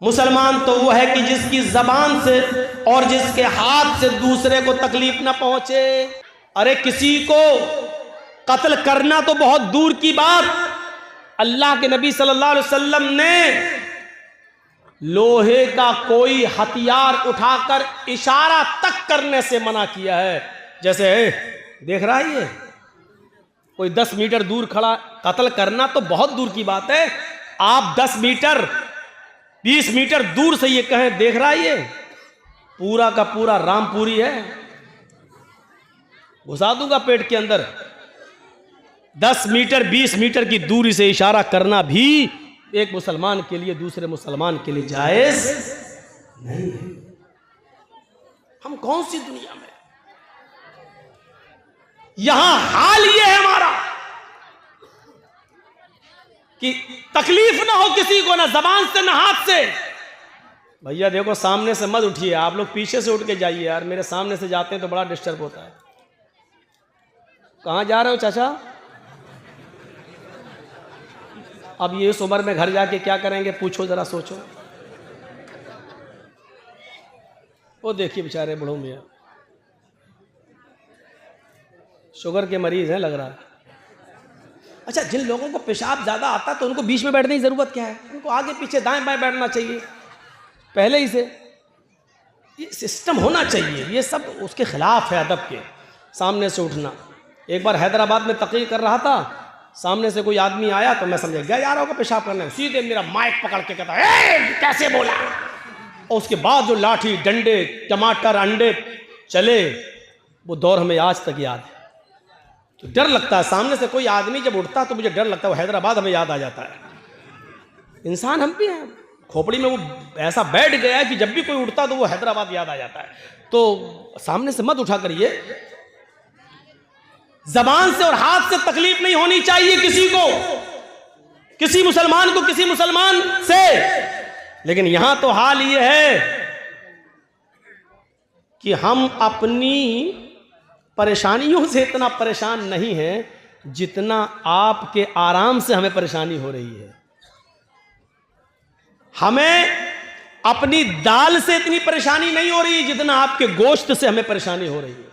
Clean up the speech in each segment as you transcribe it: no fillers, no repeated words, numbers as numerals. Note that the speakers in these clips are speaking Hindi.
मुसलमान तो वो है कि जिसकी जबान से और जिसके हाथ से दूसरे को तकलीफ ना पहुंचे। अरे किसी को कत्ल करना तो बहुत दूर की बात, अल्लाह के नबी सल्लल्लाहु अलैहि वसल्लम ने लोहे का कोई हथियार उठाकर इशारा तक करने से मना किया है। जैसे देख रहा है, ये कोई 10 मीटर दूर खड़ा, कत्ल करना तो बहुत दूर की बात है। आप 10 मीटर 20 मीटर दूर से ये कहें, देख रहा है ये पूरा का पूरा रामपुरी है, घुसा दूंगा पेट के अंदर। 10 मीटर 20 मीटर की दूरी से इशारा करना भी एक मुसलमान के लिए दूसरे मुसलमान के लिए जायज नहीं है। हम कौन सी दुनिया में, यहां हाल ये है हमारा कि तकलीफ ना हो किसी को, ना जबान से ना हाथ से। भैया देखो, सामने से मत उठिए, आप लोग पीछे से उठ के जाइए यार। मेरे सामने से जाते हैं तो बड़ा डिस्टर्ब होता है। कहां जा रहे हो चाचा? अब ये इस उम्र में घर जाके क्या करेंगे, पूछो जरा, सोचो। वो देखिए बेचारे बूढ़ों मियां, शुगर के मरीज हैं लग रहा है। अच्छा, जिन लोगों को पेशाब ज्यादा आता है तो उनको बीच में बैठने की जरूरत क्या है? उनको आगे पीछे दाएं बाएं बैठना चाहिए पहले ही से। ये सिस्टम होना चाहिए। ये सब उसके खिलाफ है अदब के, सामने से उठना। एक बार हैदराबाद में तकरीर कर रहा था, सामने से कोई आदमी आया तो मैं समझ गया यार होगा पेशाब करने, सीधे मेरा माइक पकड़ के कहता है कैसे बोला। और उसके बाद जो लाठी डंडे टमाटर अंडे चले, वो दौर हमें आज तक याद है। तो डर लगता है, सामने से कोई आदमी जब उठता तो मुझे डर लगता है। वो हैदराबाद हमें याद आ जाता है। इंसान हम भी हैं, खोपड़ी में वो ऐसा बैठ गया है कि जब भी कोई उठता तो वो हैदराबाद याद आ जाता है। तो सामने से मत उठा करिए। जबान से और हाथ से तकलीफ नहीं होनी चाहिए किसी को, किसी मुसलमान को किसी मुसलमान से। लेकिन यहां तो हाल ये है कि हम अपनी परेशानियों से इतना परेशान नहीं हैं जितना आपके आराम से हमें परेशानी हो रही है। हमें अपनी दाल से इतनी परेशानी नहीं हो रही जितना आपके गोश्त से हमें परेशानी हो रही है।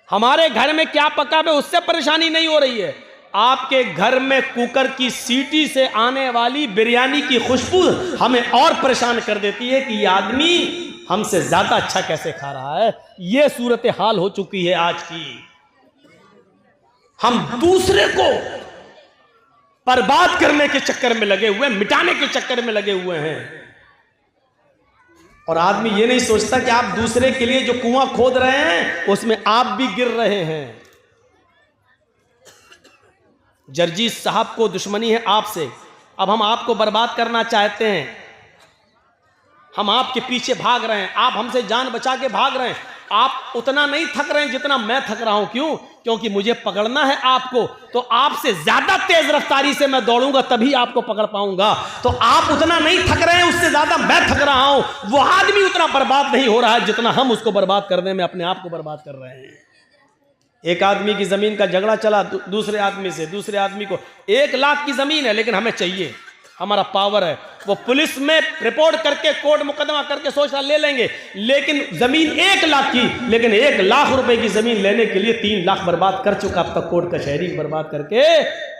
हमारे घर में क्या पका है उससे परेशानी नहीं हो रही है। आपके घर में कुकर की सीटी से आने वाली बिरयानी की खुशबू हमें और परेशान कर देती है कि ये आदमी हमसे ज्यादा अच्छा कैसे खा रहा है। ये सूरत हाल हो चुकी है आज की। हम दूसरे को बर्बाद करने के चक्कर में लगे हुए, मिटाने के चक्कर में लगे हुए हैं। और आदमी ये नहीं सोचता कि आप दूसरे के लिए जो कुआं खोद रहे हैं उसमें आप भी गिर रहे हैं। जर्जीस साहब को दुश्मनी है आपसे, अब हम आपको बर्बाद करना चाहते हैं। हम आपके पीछे भाग रहे हैं, आप हमसे जान बचा के भाग रहे हैं। आप उतना नहीं थक रहे हैं जितना मैं थक रहा हूं। क्यों? क्योंकि मुझे पकड़ना है आपको, तो आपसे ज्यादा तेज रफ्तारी से मैं दौड़ूंगा तभी आपको पकड़ पाऊंगा। तो आप उतना नहीं थक रहे हैं, उससे ज्यादा मैं थक रहा हूं। वो आदमी उतना बर्बाद नहीं हो रहा है जितना हम उसको बर्बाद करने में अपने आप को बर्बाद कर रहे हैं। एक आदमी की जमीन का झगड़ा चला दूसरे आदमी से, दूसरे आदमी को 1 लाख की जमीन है लेकिन हमें चाहिए, हमारा पावर है। वो पुलिस में रिपोर्ट करके कोर्ट मुकदमा करके सोच रहा ले लेंगे, लेकिन जमीन 1 लाख की, लेकिन 1 लाख रुपए की जमीन लेने के लिए 3 लाख बर्बाद कर चुका अब तक। कोर्ट कचहरी बर्बाद करके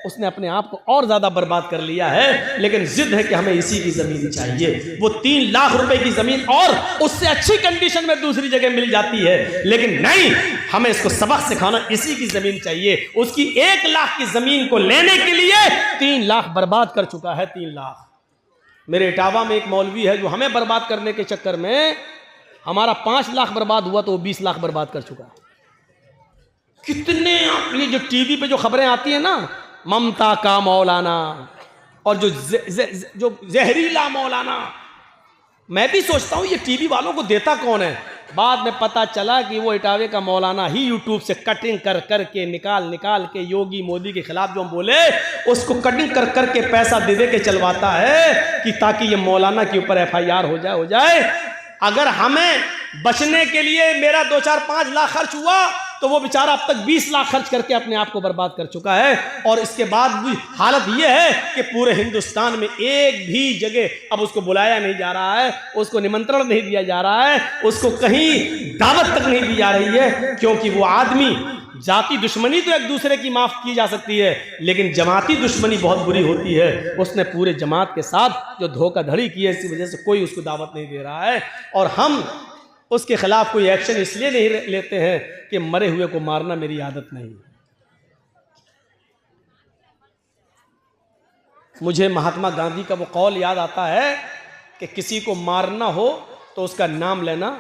उसने अपने आप को और ज्यादा बर्बाद कर लिया है। लेकिन जिद है कि हमें इसी की जमीन चाहिए। वो 3 लाख रुपए की जमीन और उससे अच्छी कंडीशन में दूसरी जगह मिल जाती है, लेकिन नहीं, हमें इसको सबक सिखाना, इसी की जमीन चाहिए। उसकी 1 लाख की जमीन को लेने के लिए 3 लाख बर्बाद कर चुका है। 3 लाख। मेरे इटावा में एक मौलवी है जो हमें बर्बाद करने के चक्कर में हमारा 5 लाख बर्बाद हुआ तो वो 20 लाख बर्बाद कर चुका। कितने ये जो टीवी पे जो खबरें आती है ना, ममता का मौलाना और जो जहरीला मौलाना, मैं भी सोचता हूं ये टीवी वालों को देता कौन है। बाद में पता चला कि वो इटावे का मौलाना ही यूट्यूब से कटिंग कर करके निकाल के योगी मोदी के खिलाफ जो हम बोले उसको कटिंग कर करके पैसा दे दे के चलवाता है कि ताकि ये मौलाना के ऊपर FIR हो जाए। अगर हमें बचने के लिए मेरा 2-4-5 लाख खर्च हुआ तो वो बेचारा अब तक 20 लाख खर्च करके अपने आप को बर्बाद कर चुका है। और इसके बाद भी हालत ये है कि पूरे हिंदुस्तान में एक भी जगह अब उसको बुलाया नहीं जा रहा है, उसको निमंत्रण नहीं दिया जा रहा है, उसको कहीं दावत तक नहीं दी जा रही है, क्योंकि वो आदमी, जाति दुश्मनी तो एक दूसरे की माफ की जा सकती है, लेकिन जमाती दुश्मनी बहुत बुरी होती है। उसने पूरे जमात के साथ जो धोखाधड़ी की है, इसी वजह से कोई उसको दावत नहीं दे रहा है। और हम उसके खिलाफ कोई एक्शन इसलिए नहीं लेते हैं कि मरे हुए को मारना मेरी आदत नहीं है। मुझे महात्मा गांधी का वो कौल याद आता है कि किसी को मारना हो तो उसका नाम लेना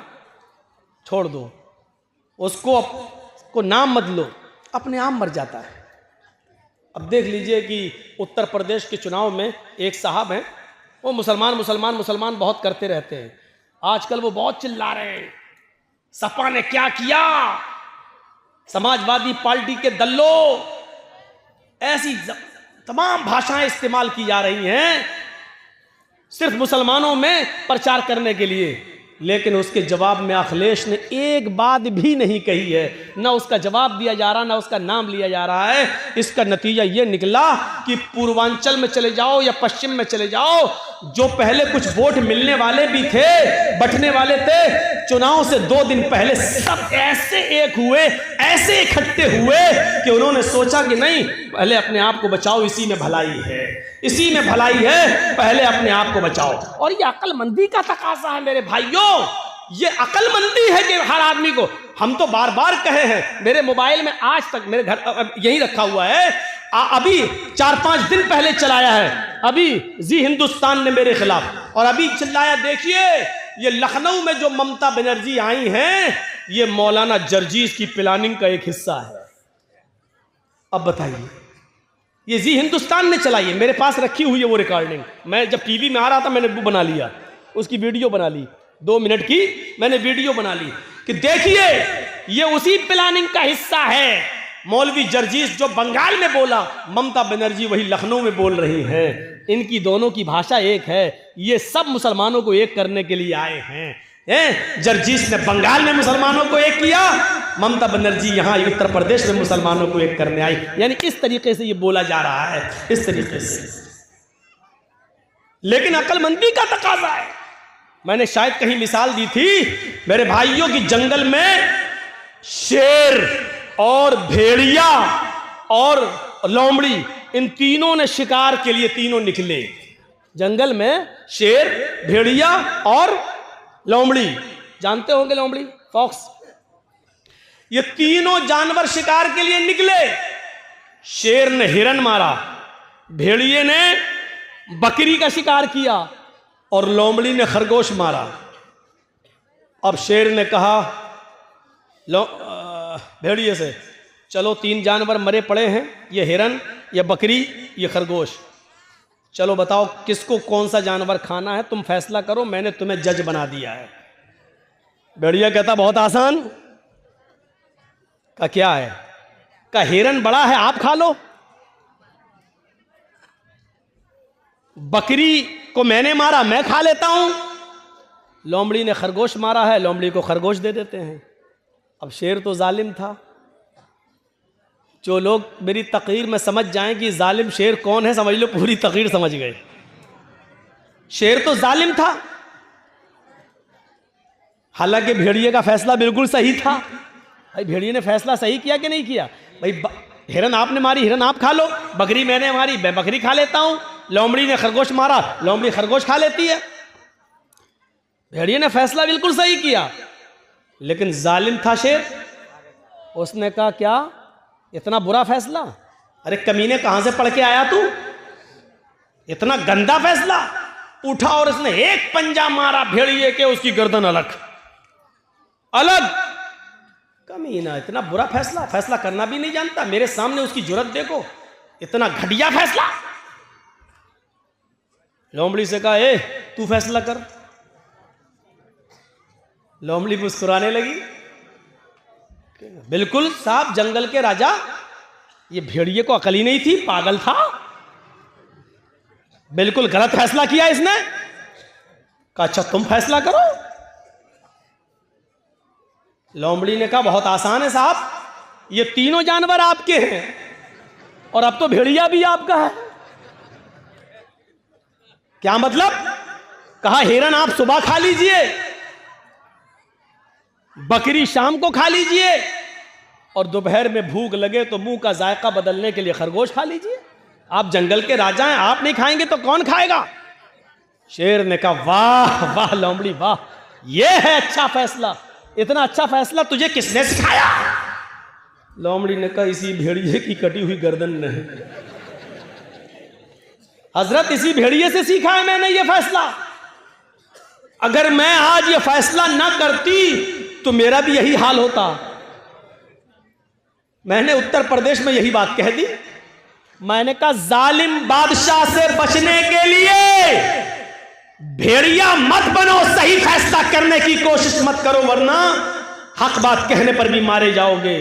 छोड़ दो, उसको नाम मत लो, अपने आप मर जाता है। अब देख लीजिए कि उत्तर प्रदेश के चुनाव में एक साहब हैं, वो मुसलमान बहुत करते रहते हैं। आजकल वो बहुत चिल्ला रहे हैं, सपा ने क्या किया, समाजवादी पार्टी के दल्लो, ऐसी तमाम भाषाएं इस्तेमाल की जा रही हैं सिर्फ मुसलमानों में प्रचार करने के लिए। लेकिन उसके जवाब में अखिलेश ने एक बात भी नहीं कही है, ना उसका जवाब दिया जा रहा, ना उसका नाम लिया जा रहा है। इसका नतीजा ये निकला कि पूर्वांचल में चले जाओ या पश्चिम में चले जाओ, जो पहले कुछ वोट मिलने वाले भी थे, बंटने वाले थे, चुनाव से 2 दिन पहले सब ऐसे एक हुए, ऐसे इकट्ठे हुए कि उन्होंने सोचा कि नहीं, पहले अपने आप को बचाओ, इसी में भलाई है, इसी में भलाई है, पहले अपने आप को बचाओ। और ये अक्लमंदी का तकाजा है मेरे भाइयों, ये अक्लमंदी है कि हर आदमी को, हम तो बार बार कहे हैं, मेरे मोबाइल में आज तक मेरे घर यही रखा हुआ है, अभी 4-5 दिन पहले चलाया है, अभी जी हिंदुस्तान ने मेरे खिलाफ, और अभी चिल्लाया, देखिए ये लखनऊ में जो ममता बनर्जी आई हैं, ये मौलाना जर्जीस की प्लानिंग का एक हिस्सा है। अब बताइए, ये जी हिंदुस्तान ने चलाई है, मेरे पास रखी हुई है वो रिकॉर्डिंग। मैं जब टीवी में आ रहा था मैंने वो बना लिया, उसकी वीडियो बना ली, 2 मिनट की मैंने वीडियो बना ली कि देखिए ये उसी प्लानिंग का हिस्सा है। मौलवी जर्जीस जो बंगाल में बोला, ममता बनर्जी वही लखनऊ में बोल रही हैं, इनकी दोनों की भाषा एक है। ये सब मुसलमानों को एक करने के लिए आए हैं। जर्जीस ने बंगाल में मुसलमानों को एक किया, ममता बनर्जी यहां उत्तर प्रदेश में मुसलमानों को एक करने आई। यानी इस तरीके से ये बोला जा रहा है, इस तरीके से। लेकिन अक्लमंदी का तकाजा है। मैंने शायद कहीं मिसाल दी थी मेरे भाइयों की, जंगल में शेर और भेड़िया और लोमड़ी, इन तीनों ने शिकार के लिए तीनों निकले। जंगल में शेर, भेड़िया और लोमड़ी, जानते होंगे लोमड़ी, फॉक्स, ये तीनों जानवर शिकार के लिए निकले। शेर ने हिरन मारा, भेड़िए ने बकरी का शिकार किया और लोमड़ी ने खरगोश मारा। अब शेर ने कहा भेड़िए से, चलो 3 जानवर मरे पड़े हैं, ये हिरन, ये बकरी, ये खरगोश, चलो बताओ किसको कौन सा जानवर खाना है, तुम फैसला करो, मैंने तुम्हें जज बना दिया है। भेड़िया कहता बहुत आसान। का क्या है? का हिरन बड़ा है, आप खा लो। बकरी को मैंने मारा, मैं खा लेता हूं। लोमड़ी ने खरगोश मारा है, लोमड़ी को खरगोश दे देते हैं। अब शेर तो जालिम था। जो लोग मेरी तकरीर में समझ जाएं कि जालिम शेर कौन है, समझ लो पूरी तकरीर समझ गए। शेर तो जालिम था, हालांकि भेड़िए का फैसला बिल्कुल सही था। भाई भेड़िए ने फैसला सही किया कि नहीं किया? भाई हिरन आपने मारी, हिरन आप खा लो, बकरी मैंने मारी, मैं बकरी खा लेता हूं, लोमड़ी ने खरगोश मारा, लोमड़ी खरगोश खा लेती है। भेड़िए ने फैसला बिल्कुल सही किया, लेकिन जालिम था शेर। उसने कहा क्या इतना बुरा फैसला? अरे कमीने कहां से पढ़ के आया तू, इतना गंदा फैसला? उठा और इसने एक पंजा मारा भेड़िए के, उसकी गर्दन अलग अलग। कमीना इतना बुरा फैसला, फैसला करना भी नहीं जानता, मेरे सामने उसकी जुर्रत देखो, इतना घटिया फैसला। लोमड़ी से कहा ए तू फैसला कर। लोमड़ी मुस्कुराने लगी, बिल्कुल साहब जंगल के राजा, ये भेड़िए को अकल ही नहीं थी, पागल था, बिल्कुल गलत फैसला किया इसने। कहा अच्छा तुम फैसला करो। लोमड़ी ने कहा बहुत आसान है साहब, ये तीनों जानवर आपके हैं और अब तो भेड़िया भी आपका है। क्या मतलब? कहा हिरन आप सुबह खा लीजिए, बकरी शाम को खा लीजिए, और दोपहर में भूख लगे तो मुंह का जायका बदलने के लिए खरगोश खा लीजिए। आप जंगल के राजा हैं, आप नहीं खाएंगे तो कौन खाएगा? शेर ने कहा वाह वाह लोमड़ी वाह, यह है अच्छा फैसला। इतना अच्छा फैसला तुझे किसने सिखाया? लोमड़ी ने कहा इसी भेड़िए की कटी हुई गर्दन ने। हजरत इसी भेड़िए से सीखा है मैंने ये फैसला। अगर मैं आज ये फैसला ना करती तो मेरा भी यही हाल होता। मैंने उत्तर प्रदेश में यही बात कह दी। मैंने कहा जालिम बादशाह से बचने के लिए भेड़िया मत बनो, सही फैसला करने की कोशिश मत करो, वरना हक बात कहने पर भी मारे जाओगे।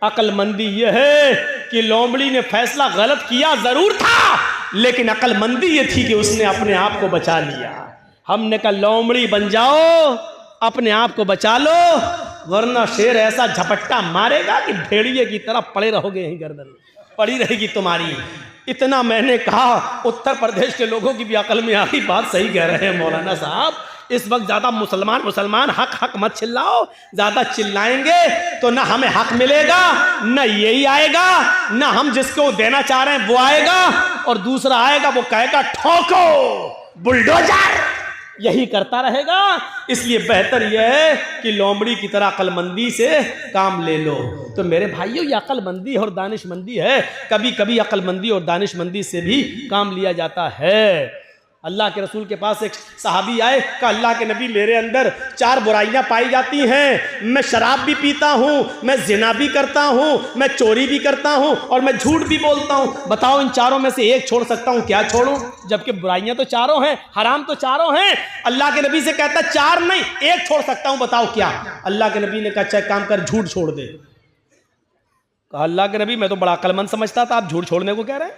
अक्लमंदी यह है कि लोमड़ी ने फैसला गलत किया जरूर था, लेकिन अक्लमंदी यह थी कि उसने अपने आप को बचा लिया। हमने कहा लोमड़ी बन जाओ, अपने आप को बचा लो, वरना शेर ऐसा झपट्टा मारेगा कि भेड़िए की तरह पड़े रहोगे, यहीं गर्दन पड़ी रहेगी तुम्हारी। इतना मैंने कहा, उत्तर प्रदेश के लोगों की भी अकल में आ गई, बात सही कह रहे हैं मौलाना साहब। इस वक्त ज्यादा मुसलमान हक हक मत चिल्लाओ, ज्यादा चिल्लाएंगे तो ना हमें हक मिलेगा, ना यही आएगा, ना हम जिसको देना चाह रहे हैं वो आएगा, और दूसरा आएगा वो कहेगा ठोको बुलडोजर, यही करता रहेगा। इसलिए बेहतर यह है कि लोमड़ी की तरह अक्लमंदी से काम ले लो। तो मेरे भाइयों, ये अक्लमंदी और दानिशमंदी है। कभी कभी अक्लमंदी और दानिशमंदी से भी काम लिया जाता है। अल्लाह के रसूल के पास एक सहाबी आए, कहा अल्लाह के नबी मेरे अंदर 4 बुराइयां पाई जाती हैं। मैं शराब भी पीता हूँ, मैं जिना भी करता हूँ, मैं चोरी भी करता हूँ और मैं झूठ भी बोलता हूँ। बताओ इन चारों में से एक छोड़ सकता हूँ, क्या छोड़ूं? जबकि बुराइयां तो चारों हैं, हराम तो चारों हैं। अल्लाह के नबी से कहता 4 नहीं 1 छोड़ सकता हूँ, बताओ क्या? अल्लाह के नबी ने कहा अच्छा काम कर, झूठ छोड़ दे। कहा अल्लाह के नबी मैं तो बड़ा अक्लमंद समझता था, आप झूठ छोड़ने को कह रहे हैं?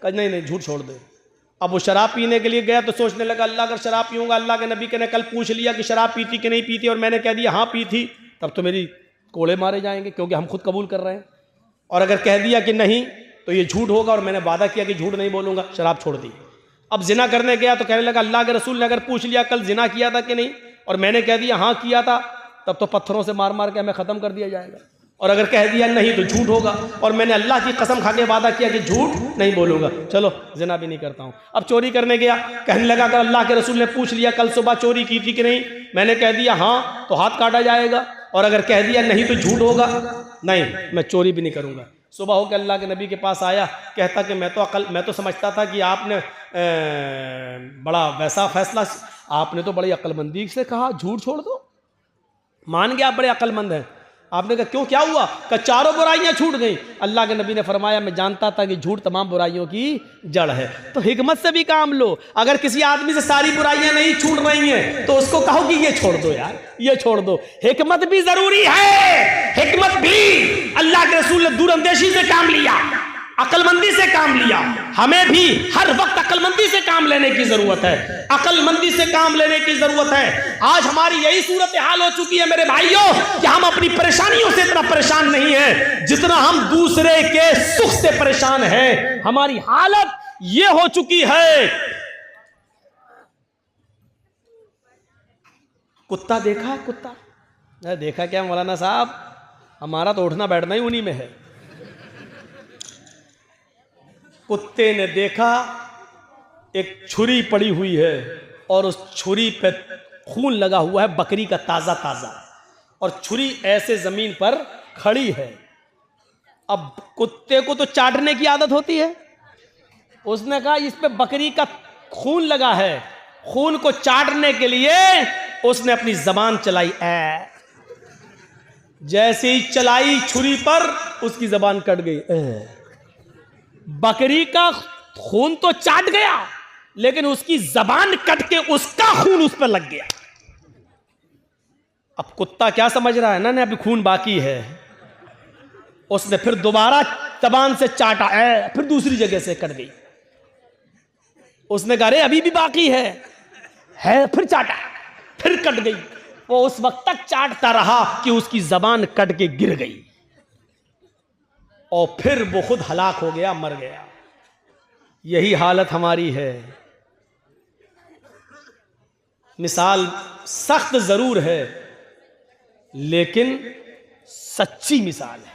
कहा नहीं झूठ छोड़ दे। अब वो शराब पीने के लिए गया तो सोचने लगा अल्लाह अगर शराब पीऊंगा, अल्लाह के नबी के ने कल पूछ लिया कि शराब पीती कि नहीं पीती और मैंने कह दिया हाँ पी थी, तब तो मेरी कोड़े मारे जाएंगे क्योंकि हम खुद कबूल कर रहे हैं। और अगर कह दिया कि नहीं तो ये झूठ होगा और मैंने वादा किया कि झूठ नहीं बोलूंगा, शराब छोड़ दी। अब जिना करने गया तो कहने लगा अल्लाह के रसूल ने अगर पूछ लिया कल जिना किया था कि नहीं और मैंने कह दिया हाँ किया था, तब तो पत्थरों से मार मार के हमें ख़त्म कर दिया जाएगा। और अगर कह दिया नहीं तो झूठ होगा और मैंने अल्लाह की कसम खा के वादा किया कि झूठ नहीं बोलूंगा, चलो जिना भी नहीं करता हूँ। अब चोरी करने गया, कहने लगा अगर अल्लाह के रसूल ने पूछ लिया कल सुबह चोरी की थी कि नहीं, मैंने कह दिया हाँ तो हाथ काटा जाएगा, और अगर कह दिया नहीं तो झूठ होगा, नहीं मैं चोरी भी नहीं करूँगा। सुबह होकर अल्लाह के नबी के पास आया, कहता कि मैं तो समझता था कि आपने बड़ा वैसा फैसला, आपने तो बड़ी अक्लमंदी से कहा झूठ छोड़ दो, मान गया आप बड़े अक्लमंद हैं। आपने कहा क्यों क्या हुआ? कहा 4 बुराइयां छूट गई। अल्लाह के नबी ने फरमाया मैं जानता था कि झूठ तमाम बुराइयों की जड़ है। तो हिकमत से भी काम लो। अगर किसी आदमी से सारी बुराइयां नहीं छूट रही हैं तो उसको कहो कि ये छोड़ दो यार, ये छोड़ दो। हिकमत भी जरूरी है, हिकमत भी। अल्लाह के रसूल ने दूरंदेशी से काम लिया, अक्लमंदी से काम लिया। हमें भी हर वक्त अक्लमंदी से काम लेने की जरूरत है, अक्लमंदी से काम लेने की जरूरत है। आज हमारी यही सूरत हाल हो चुकी है मेरे भाइयों कि हम अपनी परेशानियों से इतना परेशान नहीं है जितना हम दूसरे के सुख से परेशान हैं। हमारी हालत ये हो चुकी है। कुत्ता देखा है? कुत्ता देखा क्या मौलाना साहब? हमारा तो उठना बैठना ही उन्हीं में है। कुत्ते ने देखा एक छुरी पड़ी हुई है और उस छुरी पे खून लगा हुआ है बकरी का ताज़ा ताज़ा, और छुरी ऐसे ज़मीन पर खड़ी है। अब कुत्ते को तो चाटने की आदत होती है, उसने कहा इस पे बकरी का खून लगा है, खून को चाटने के लिए उसने अपनी ज़बान चलाई। जैसे ही चलाई छुरी पर उसकी ज़बान कट गई। बकरी का खून तो चाट गया लेकिन उसकी जबान कट के उसका खून उस पर लग गया। अब कुत्ता क्या समझ रहा है ना, अभी खून बाकी है। उसने फिर दोबारा जबान से चाटा, फिर दूसरी जगह से कट गई। उसने कहा अरे अभी भी बाकी है, फिर चाटा, फिर कट गई। वो उस वक्त तक चाटता रहा कि उसकी जबान कट के गिर गई। और फिर वो खुद हलाक हो गया, मर गया। यही हालत हमारी है। मिसाल सख्त जरूर है लेकिन सच्ची मिसाल है।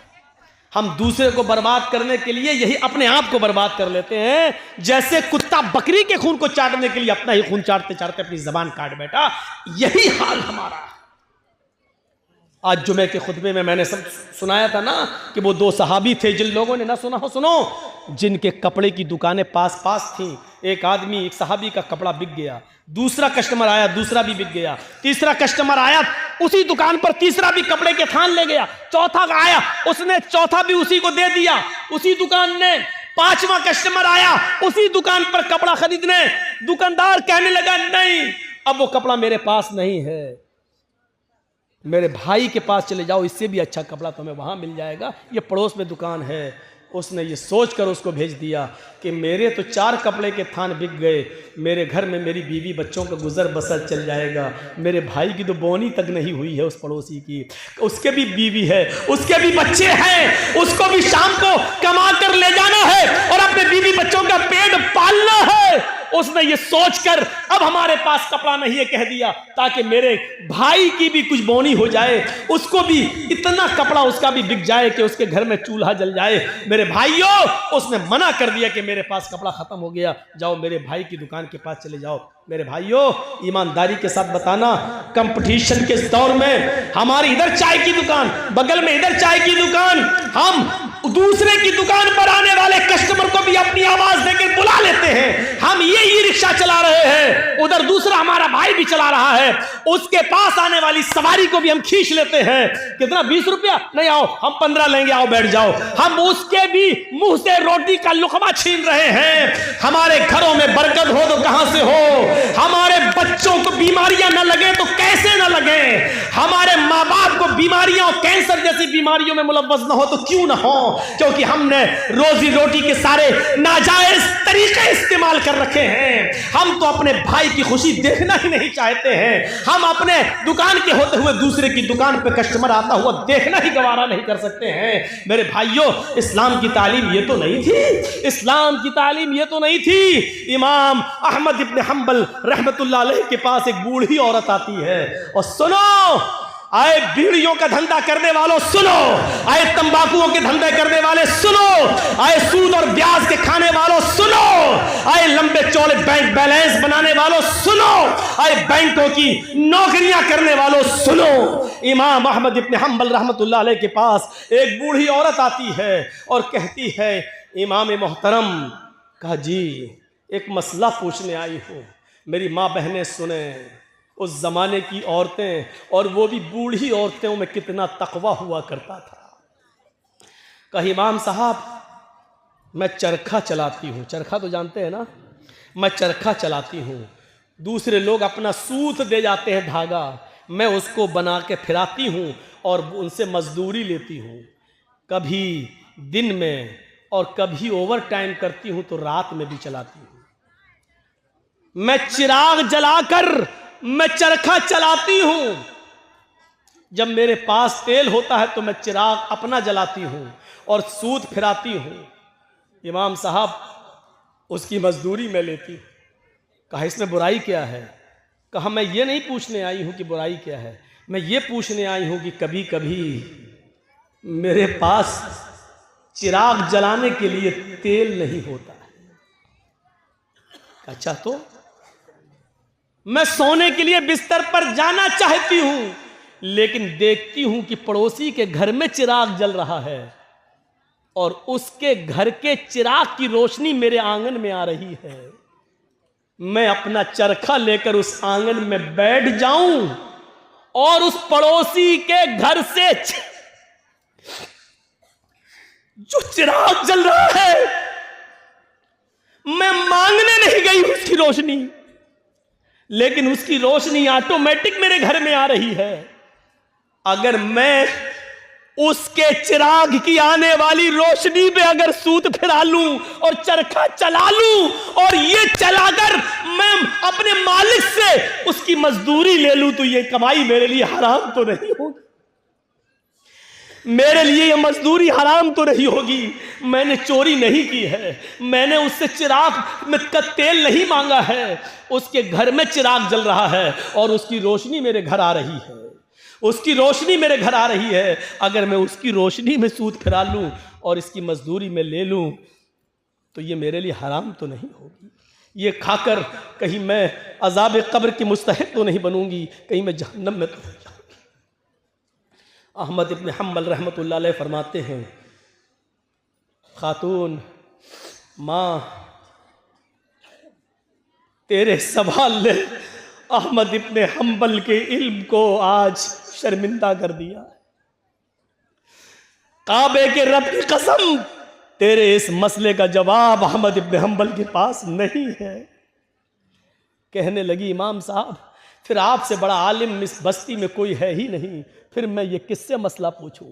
हम दूसरे को बर्बाद करने के लिए यही अपने आप को बर्बाद कर लेते हैं, जैसे कुत्ता बकरी के खून को चाटने के लिए अपना ही खून चाटते चाटते अपनी जबान काट बैठा। यही हाल हमारा है। आज जुमे के खुतबे में मैंने सब सुनाया था ना कि वो 2 सहाबी थे, जिन लोगों ने ना सुना हो सुनो, जिनके कपड़े की दुकानें पास पास थी। एक आदमी, एक सहाबी का कपड़ा बिक गया, दूसरा कस्टमर आया, दूसरा भी बिक गया, तीसरा कस्टमर आया, उसी दुकान पर तीसरा भी कपड़े के थान ले गया, चौथा आया, उसने चौथा भी उसी को दे दिया उसी दुकान ने, 5वां कस्टमर आया उसी दुकान पर कपड़ा खरीदने। दुकानदार कहने लगा नहीं, अब वो कपड़ा मेरे पास नहीं है, मेरे भाई के पास चले जाओ, इससे भी अच्छा कपड़ा तुम्हें वहां मिल जाएगा, ये पड़ोस में दुकान है। उसने ये सोचकर उसको भेज दिया कि मेरे तो 4 कपड़े के थान बिक गए, मेरे घर में मेरी बीवी बच्चों का गुजर बसर चल जाएगा, मेरे भाई की तो बोनी तक नहीं हुई है उस पड़ोसी की, उसके भी बीवी है, उसके भी बच्चे हैं, उसको भी शाम को कमा कर ले जाना है और अपने बीवी बच्चों का पेट पालना है। उसने ये सोचकर अब हमारे पास कपड़ा नहीं है कह दिया, ताकि मेरे भाई की भी कुछ बोनी हो जाए, उसको भी इतना कपड़ा उसका भी बिक जाए कि उसके घर में चूल्हा जल जाए। मेरे भाइयों, उसने मना कर दिया कि मेरे पास कपड़ा खत्म हो गया, जाओ मेरे भाई की दुकान के पास चले जाओ। मेरे भाइयों, ईमानदारी के साथ बताना, कंपटीशन के दौर में हमारी इधर चाय की दुकान, बगल में इधर चाय की दुकान, हम दूसरे की दुकान पर आने वाले कस्टमर को भी अपनी आवाज देकर बुला लेते हैं। हम ये ही रिक्शा चला रहे हैं, उधर दूसरा हमारा भाई भी चला रहा है, उसके पास आने वाली सवारी को भी हम खींच लेते हैं। कितना? 20 रुपया? नहीं, आओ हम 15 लेंगे, आओ बैठ जाओ। हम उसके भी मुंह से रोटी का लुकमा छीन रहे हैं। हमारे घरों में बरकत हो तो कहां से हो, हमारे बच्चों को बीमारियां न लगे तो कैसे न लगे, हमारे माँ बाप को बीमारियां और कैंसर जैसी बीमारियों में मुलव्वस न हो तो क्यों न हो, क्योंकि हमने रोजी रोटी के सारे नाजायज तरीके इस्तेमाल कर रखे हैं। हम तो अपने भाई की खुशी देखना ही नहीं चाहते हैं, हम अपने दुकान के होते हुए दूसरे की दुकान पे कस्टमर आता हुआ देखना ही गवारा नहीं कर सकते हैं। मेरे भाइयों, इस्लाम की तालीम ये तो नहीं थी, इस्लाम की तालीम ये तो नहीं थी। इमाम अहमद इब्न हंबल रहमतुल्लाह अलैह के पास एक बूढ़ी औरत आती है और सुनो, आए बीड़ियों का धंधा करने वालों सुनो, आए तंबाकुओं के धंधे करने वाले सुनो, आए सूद और ब्याज के खाने वालों सुनो, आए लंबे चौड़े बैंक बैलेंस बनाने वालों सुनो, आए बैंकों की नौकरियां करने वालों सुनो। इमाम अहमद इब्न हंबल रहमतुल्लाह अलैह के पास एक बूढ़ी औरत आती है और कहती है, इमाम मोहतरम, कहा जी एक मसला पूछने आई हूँ, मेरी माँ बहनें सुने, उस जमाने की औरतें और वो भी बूढ़ी औरतों में कितना तकवा हुआ करता था। कहा इमाम साहब, मैं चरखा चलाती हूँ, चरखा तो जानते हैं ना, मैं चरखा चलाती हूँ, दूसरे लोग अपना सूत दे जाते हैं धागा, मैं उसको बना के फिराती हूँ और उनसे मजदूरी लेती हूँ, कभी दिन में और कभी ओवर टाइम करती हूँ तो रात में भी चलाती हूँ। मैं चिराग जलाकर मैं चरखा चलाती हूं, जब मेरे पास तेल होता है तो मैं चिराग अपना जलाती हूं और सूत फिराती हूं। इमाम साहब, उसकी मजदूरी मैं लेती। कहा इसमें बुराई क्या है? कहा मैं ये नहीं पूछने आई हूं कि बुराई क्या है, मैं ये पूछने आई हूं कि कभी कभी मेरे पास चिराग जलाने के लिए तेल नहीं होता है। अच्छा, तो मैं सोने के लिए बिस्तर पर जाना चाहती हूं, लेकिन देखती हूं कि पड़ोसी के घर में चिराग जल रहा है और उसके घर के चिराग की रोशनी मेरे आंगन में आ रही है। मैं अपना चरखा लेकर उस आंगन में बैठ जाऊं और उस पड़ोसी के घर से जो चिराग जल रहा है, मैं मांगने नहीं गई उसकी रोशनी, लेकिन उसकी रोशनी ऑटोमेटिक मेरे घर में आ रही है। अगर मैं उसके चिराग की आने वाली रोशनी पे अगर सूत फिरा लूं और चरखा चला लूं और ये चलाकर मैं अपने मालिक से उसकी मजदूरी ले लूं तो ये कमाई मेरे लिए हराम तो नहीं होगी। मेरे लिए ये मजदूरी हराम तो नहीं होगी, मैंने चोरी नहीं की है, मैंने उससे चिराग में का तेल नहीं मांगा है, उसके घर में चिराग जल रहा है और उसकी रोशनी मेरे घर आ रही है, उसकी रोशनी मेरे घर आ रही है। अगर मैं उसकी रोशनी में सूद फिरा लूं और इसकी मजदूरी में ले लूं तो ये मेरे लिए हराम तो नहीं होगी। ये खाकर कहीं मैं अजाब कब्र की मुस्तहिक तो नहीं बनूंगी, कहीं मैं जहन्नम में तो नहीं जाऊंगी। अहमद इब्न हम्बल रहमतुल्लाह अलैह फरमाते हैं, खातून माँ तेरे सवाल ने अहमद इब्न हम्बल के इल्म को आज शर्मिंदा कर दिया। काबे के रब की कसम, तेरे इस मसले का जवाब अहमद इब्न हम्बल के पास नहीं है। कहने लगी, इमाम साहब फिर आपसे बड़ा आलिम इस बस्ती में कोई है ही नहीं, फिर मैं ये किससे मसला पूछूं।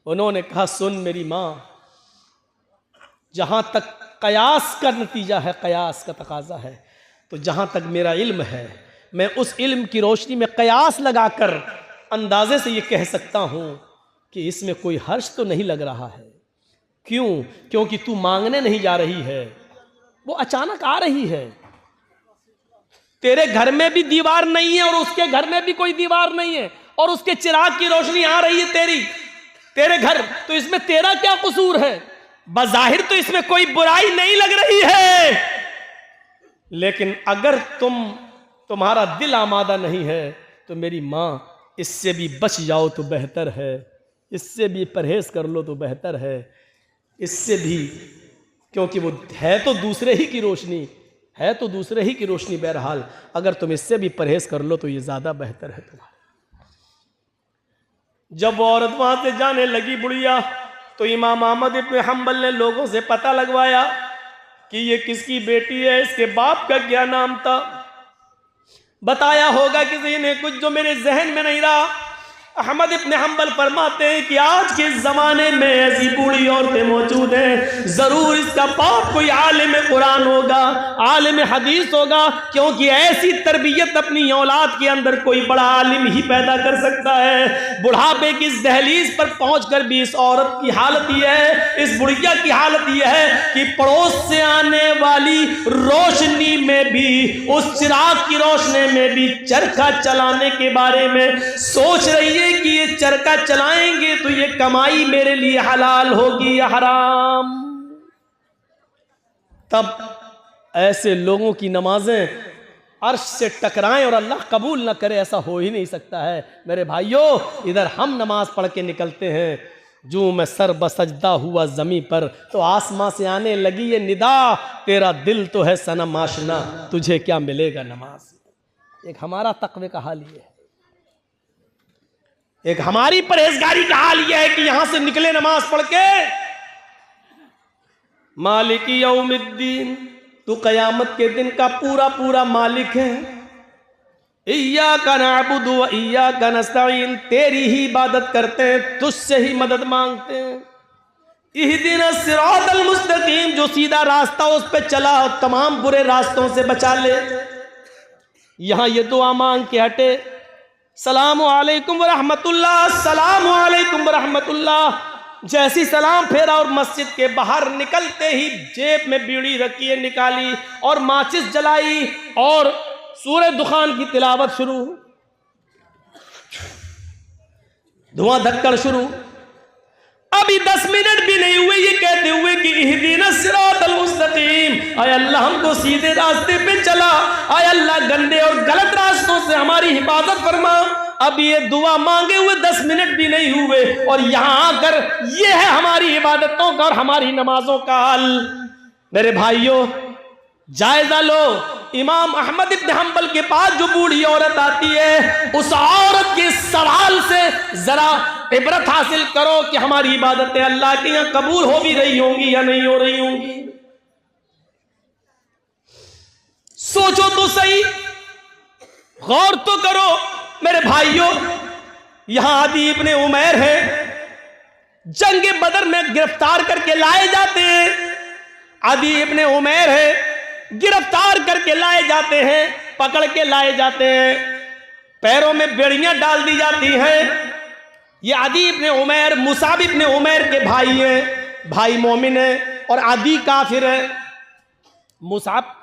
उन्होंने कहा, सुन मेरी माँ, जहां तक कयास का नतीजा है, कयास का तकाजा है, तो जहां तक मेरा इल्म है मैं उस इल्म की रोशनी में कयास लगाकर अंदाजे से ये कह सकता हूं कि इसमें कोई हर्ष तो नहीं लग रहा है। क्यों? क्योंकि तू मांगने नहीं जा रही है, वो अचानक आ रही है। तेरे घर में भी दीवार नहीं है और उसके घर में भी कोई दीवार नहीं है और उसके चिराग की रोशनी आ रही है तेरे घर, तो इसमें तेरा क्या कसूर है? बज़ाहिर तो इसमें कोई बुराई नहीं लग रही है, लेकिन अगर तुम्हारा दिल आमादा नहीं है तो मेरी माँ इससे भी बच जाओ तो बेहतर है, इससे भी परहेज कर लो तो बेहतर है, इससे भी, क्योंकि वो है तो दूसरे ही की रोशनी, है तो दूसरे ही की रोशनी। बहरहाल अगर तुम इससे भी परहेज कर लो तो ये ज़्यादा बेहतर है तुम्हारा। जब वो औरत वहां से जाने लगी बुढ़िया, तो इमाम अहमद इब्न हम्बल ने लोगों से पता लगवाया कि ये किसकी बेटी है, इसके बाप का क्या नाम था। बताया होगा किसी ने कुछ जो मेरे जहन में नहीं रहा। अहमद इब्न हम्बल फरमाते हैं कि आज के ज़माने में ऐसी बूढ़ी औरतें मौजूद हैं, ज़रूर इसका बाप कोई आलिम कुरान होगा, आलिम हदीस होगा, क्योंकि ऐसी तरबियत अपनी औलाद के अंदर कोई बड़ा आलिम ही पैदा कर सकता है। बुढ़ापे की इस दहलीज पर पहुंचकर भी इस औरत की हालत यह है, इस बुढ़िया की हालत यह है कि पड़ोस से आने वाली रोशनी में भी, उस चिराग की रोशनी में भी चरखा चलाने के बारे में सोच रही है कि ये चरखा चलाएंगे तो ये कमाई मेरे लिए हलाल होगी या हराम। तब ऐसे लोगों की नमाजें अर्श से टकराएं और अल्लाह कबूल ना करे, ऐसा हो ही नहीं सकता है। मेरे भाइयों, इधर हम नमाज पढ़ के निकलते हैं, जो मैं सर बसजदा हुआ जमी पर, तो आसमां से आने लगी ये निदा, तेरा दिल तो है सनम आशना, तुझे क्या मिलेगा नमाज। एक हमारा तकवे का हाल ये है, एक हमारी परहेजगारी का हाल यह है कि यहां से निकले नमाज पढ़ के, मालिकी यौमिद्दीन, तू कयामत के दिन का पूरा पूरा मालिक है। इय्याका नअबुदु व इय्याका नस्तईन, तेरी ही इबादत करते हैं, तुझसे ही मदद मांगते हैं। इहदिनस सिरातल मुस्तकीम, जो सीधा रास्ता उस पे चला और तमाम बुरे रास्तों से बचा ले। यहां ये दुआ मांग के हटे, सलाम अलैकुम व रहमतुल्लाह, सलाम अलैकुम व रहमतुल्लाह। जैसी सलाम फेरा और मस्जिद के बाहर निकलते ही जेब में बीड़ी रखी है, निकाली और माचिस जलाई और सूरह दुखान की तिलावत शुरू, धुआं धक्कड़ शुरू। अभी 10 मिनट भी नहीं हुए ये कहते हुए कि इहदिनस सिरातल मुस्तकीम, आय अल्लाह हमको सीधे रास्ते पे चला, आय अल्लाह गंदे और गलत रास्तों से हमारी हिफाजत फरमा। अब ये दुआ मांगे हुए 10 मिनट भी नहीं हुए और यहां आकर ये है हमारी इबादतों का और हमारी नमाजों का हाल। मेरे भाइयों, जायजा लो, इमाम अहमद इब्न हम्बल के पास जो बूढ़ी औरत आती है, उस औरत के सवाल से जरा इबरत हासिल करो कि हमारी इबादतें अल्लाह के यहां कबूल हो भी रही होंगी या नहीं हो रही होंगी। सोचो तो सही, गौर तो करो। मेरे भाइयों, यहां आदि इब्ने उमैर है, जंग बदर में गिरफ्तार करके लाए जाते हैं। आदि इब्ने उमैर है, गिरफ्तार करके लाए जाते हैं, पकड़ के लाए जाते हैं, पैरों में बेड़ियां डाल दी जाती हैं ये आदी इब्ने उमैर मुसाब इब्ने उमैर के भाई हैं, भाई मोमिन है और आदी काफिर है। मुसाब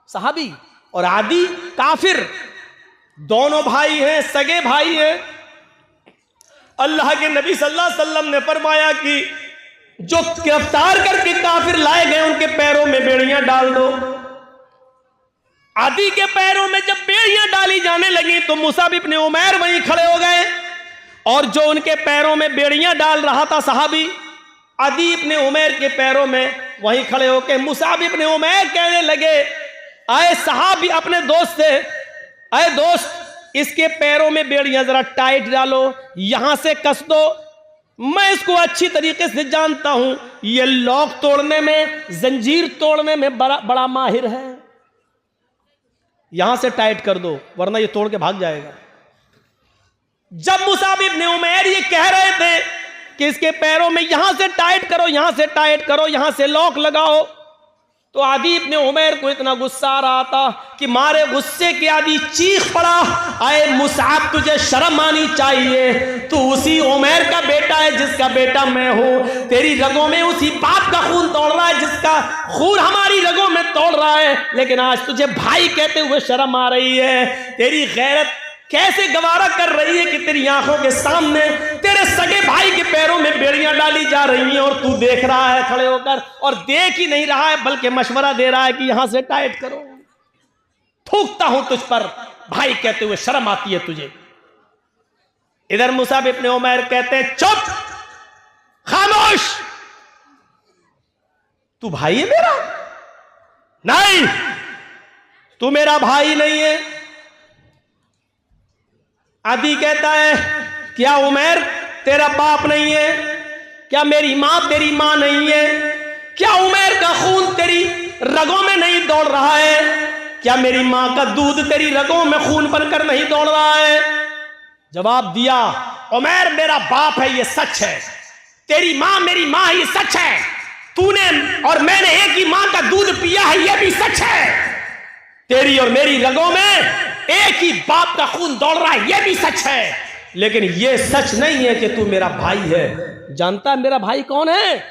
सहाबी और आदी काफिर, दोनों भाई हैं, सगे भाई हैं। अल्लाह के नबी सल्लल्लाहु अलैहि वसल्लम ने फरमाया कि जो गिरफ्तार करके काफिर लाए गए उनके पैरों में बेड़ियां डाल दो। आदी के पैरों में जब बेड़ियां डाली जाने लगी तो मुसाब इब्ने उमैर वहीं खड़े हो गए और जो उनके पैरों में बेड़ियां डाल रहा था सहाबी, आदी इब्ने उमैर के पैरों में वहीं खड़े होकर मुसाब इब्ने उमैर कहने लगे, आए सहाबी अपने दोस्त से, आए दोस्त इसके पैरों में बेड़ियां जरा टाइट डालो, यहां से कस दो, मैं इसको अच्छी तरीके से जानता हूं, ये लॉक तोड़ने में, जंजीर तोड़ने में बड़ा माहिर है, यहां से टाइट कर दो वरना ये तोड़ के भाग जाएगा। जब मुसाब इब्ने उमैर ये कह रहे थे कि इसके पैरों में यहां से टाइट करो, यहां से टाइट करो, यहां से लॉक लगाओ, तो आदी इब्ने उमैर को इतना गुस्सा आ रहा था कि मारे गुस्से के आदी चीख पड़ा, आए मुसाब तुझे शर्म आनी चाहिए, तू उसी उमैर का बेटा है जिसका बेटा मैं हूं, तेरी रगों में उसी बाप का खून तोड़ रहा है जिसका खून हमारी रगों में तोड़ रहा है, लेकिन आज तुझे भाई कहते हुए शर्म आ रही है। तेरी गैरत कैसे गवारा कर रही है कि तेरी आंखों के सामने तेरे सगे भाई के पैरों में बेड़ियां डाली जा रही हैं और तू देख रहा है खड़े होकर, और देख ही नहीं रहा है बल्कि मशवरा दे रहा है कि यहां से टाइट करो। थूकता हूं तुझ पर भाई कहते हुए, शर्म आती है तुझे। इधर मुसाब इब्ने उमैर कहते हैं, चुप, खामोश, तू भाई है मेरा? नहीं, तू मेरा भाई नहीं है। आदी कहता है, क्या उमैर तेरा बाप नहीं है? क्या मेरी मां तेरी मां नहीं है? क्या उमैर का खून तेरी रगों में नहीं दौड़ रहा है? क्या मेरी मां का दूध तेरी रगों में खून बनकर नहीं दौड़ रहा है? जवाब दिया, उमैर मेरा बाप है, ये सच है। तेरी मां मेरी मां है, ये सच है। तूने और मैंने एक ही मां का दूध पिया है, ये भी सच है। तेरी और मेरी रगों में एक ही बाप का खून दौड़ रहा है, यह भी सच है। लेकिन यह सच नहीं है कि तू मेरा भाई है। जानता है मेरा भाई कौन है?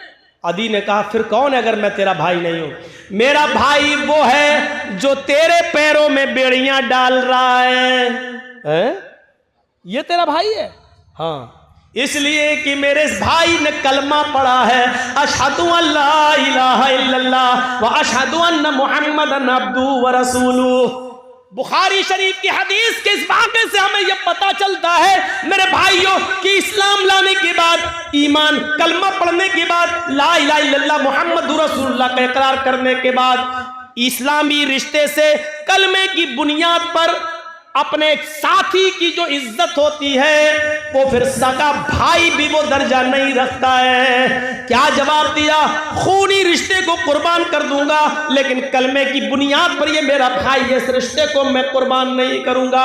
आदी ने कहा, फिर कौन है अगर मैं तेरा भाई नहीं हूं? मेरा भाई वो है जो तेरे पैरों में बेड़ियां डाल रहा है? ये तेरा भाई है? हाँ, इसलिए कि मेरे भाई ने कलमा पढ़ा है, अशहदु अल्ला इलाहा इल्लल्लाह व अशहदु अन्ना मुहम्मदन अब्दुहु व रसूलुहु। बुखारी शरीफ की हदीस के इस वाक़े से हमें यह पता चलता है मेरे भाइयों कि इस्लाम लाने के बाद, ईमान कलमा पढ़ने के बाद, ला इलाहा इल्लल्लाह मुहम्मदुर रसूलुल्लाह का इकरार करने के बाद, इस्लामी रिश्ते से कलमे की बुनियाद पर अपने साथी की जो इज्जत होती है वो फिर सगा भाई भी वो दर्जा नहीं रखता है। क्या जवाब दिया? खूनी रिश्ते को कुर्बान कर दूंगा लेकिन कलमे की बुनियाद पर ये मेरा भाई है, इस रिश्ते को मैं कुर्बान नहीं करूंगा।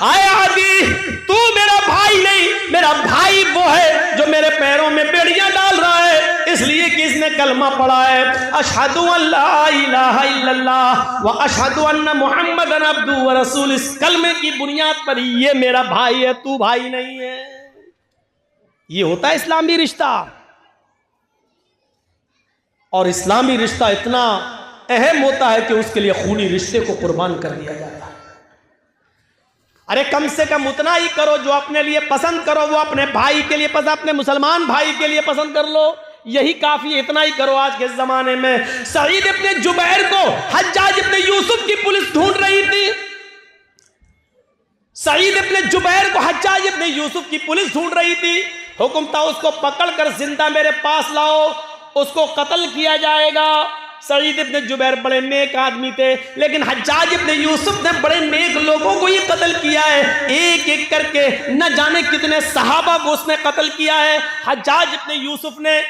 आए आदि, तू मेरा भाई नहीं, मेरा भाई वो है जो मेरे पैरों में बेड़ियां डाल रहा है, इसलिए कि इसने कलमा पढ़ा है, अशहदु अल्ला इलाहा इल्लल्लाह व अशहदु अन्ना मुहम्मदन अब्दुहु व रसूलुहु। इस कलमे की बुनियाद पर ये मेरा भाई है, तू भाई नहीं है। ये होता है इस्लामी रिश्ता। और इस्लामी रिश्ता इतना अहम होता है कि उसके लिए खूनी रिश्ते को कुर्बान कर दिया जाता है। अरे कम से कम उतना ही करो जो अपने लिए पसंद करो, वो अपने भाई के लिए पसंद, अपने मुसलमान भाई के लिए पसंद कर लो, यही काफी। इतना ही करो। आज के जमाने में सईद इब्ने जुबैर को हज्जाज इब्ने यूसुफ की पुलिस ढूंढ रही थी। सईद इब्ने जुबैर को हज्जाज इब्ने यूसुफ की पुलिस ढूंढ रही थी। हुक्म था उसको पकड़कर जिंदा मेरे पास लाओ, उसको कत्ल किया जाएगा। सईद इब्ने जुबैर बड़े नेक आदमी थे, लेकिन हज्जाज इब्ने यूसुफ ने बड़े नेक लोगों को ही कत्ल किया है। एक एक करके न जाने कितने सहाबा को उसने कत्ल किया है। हज्जाज इब्ने यूसुफ ने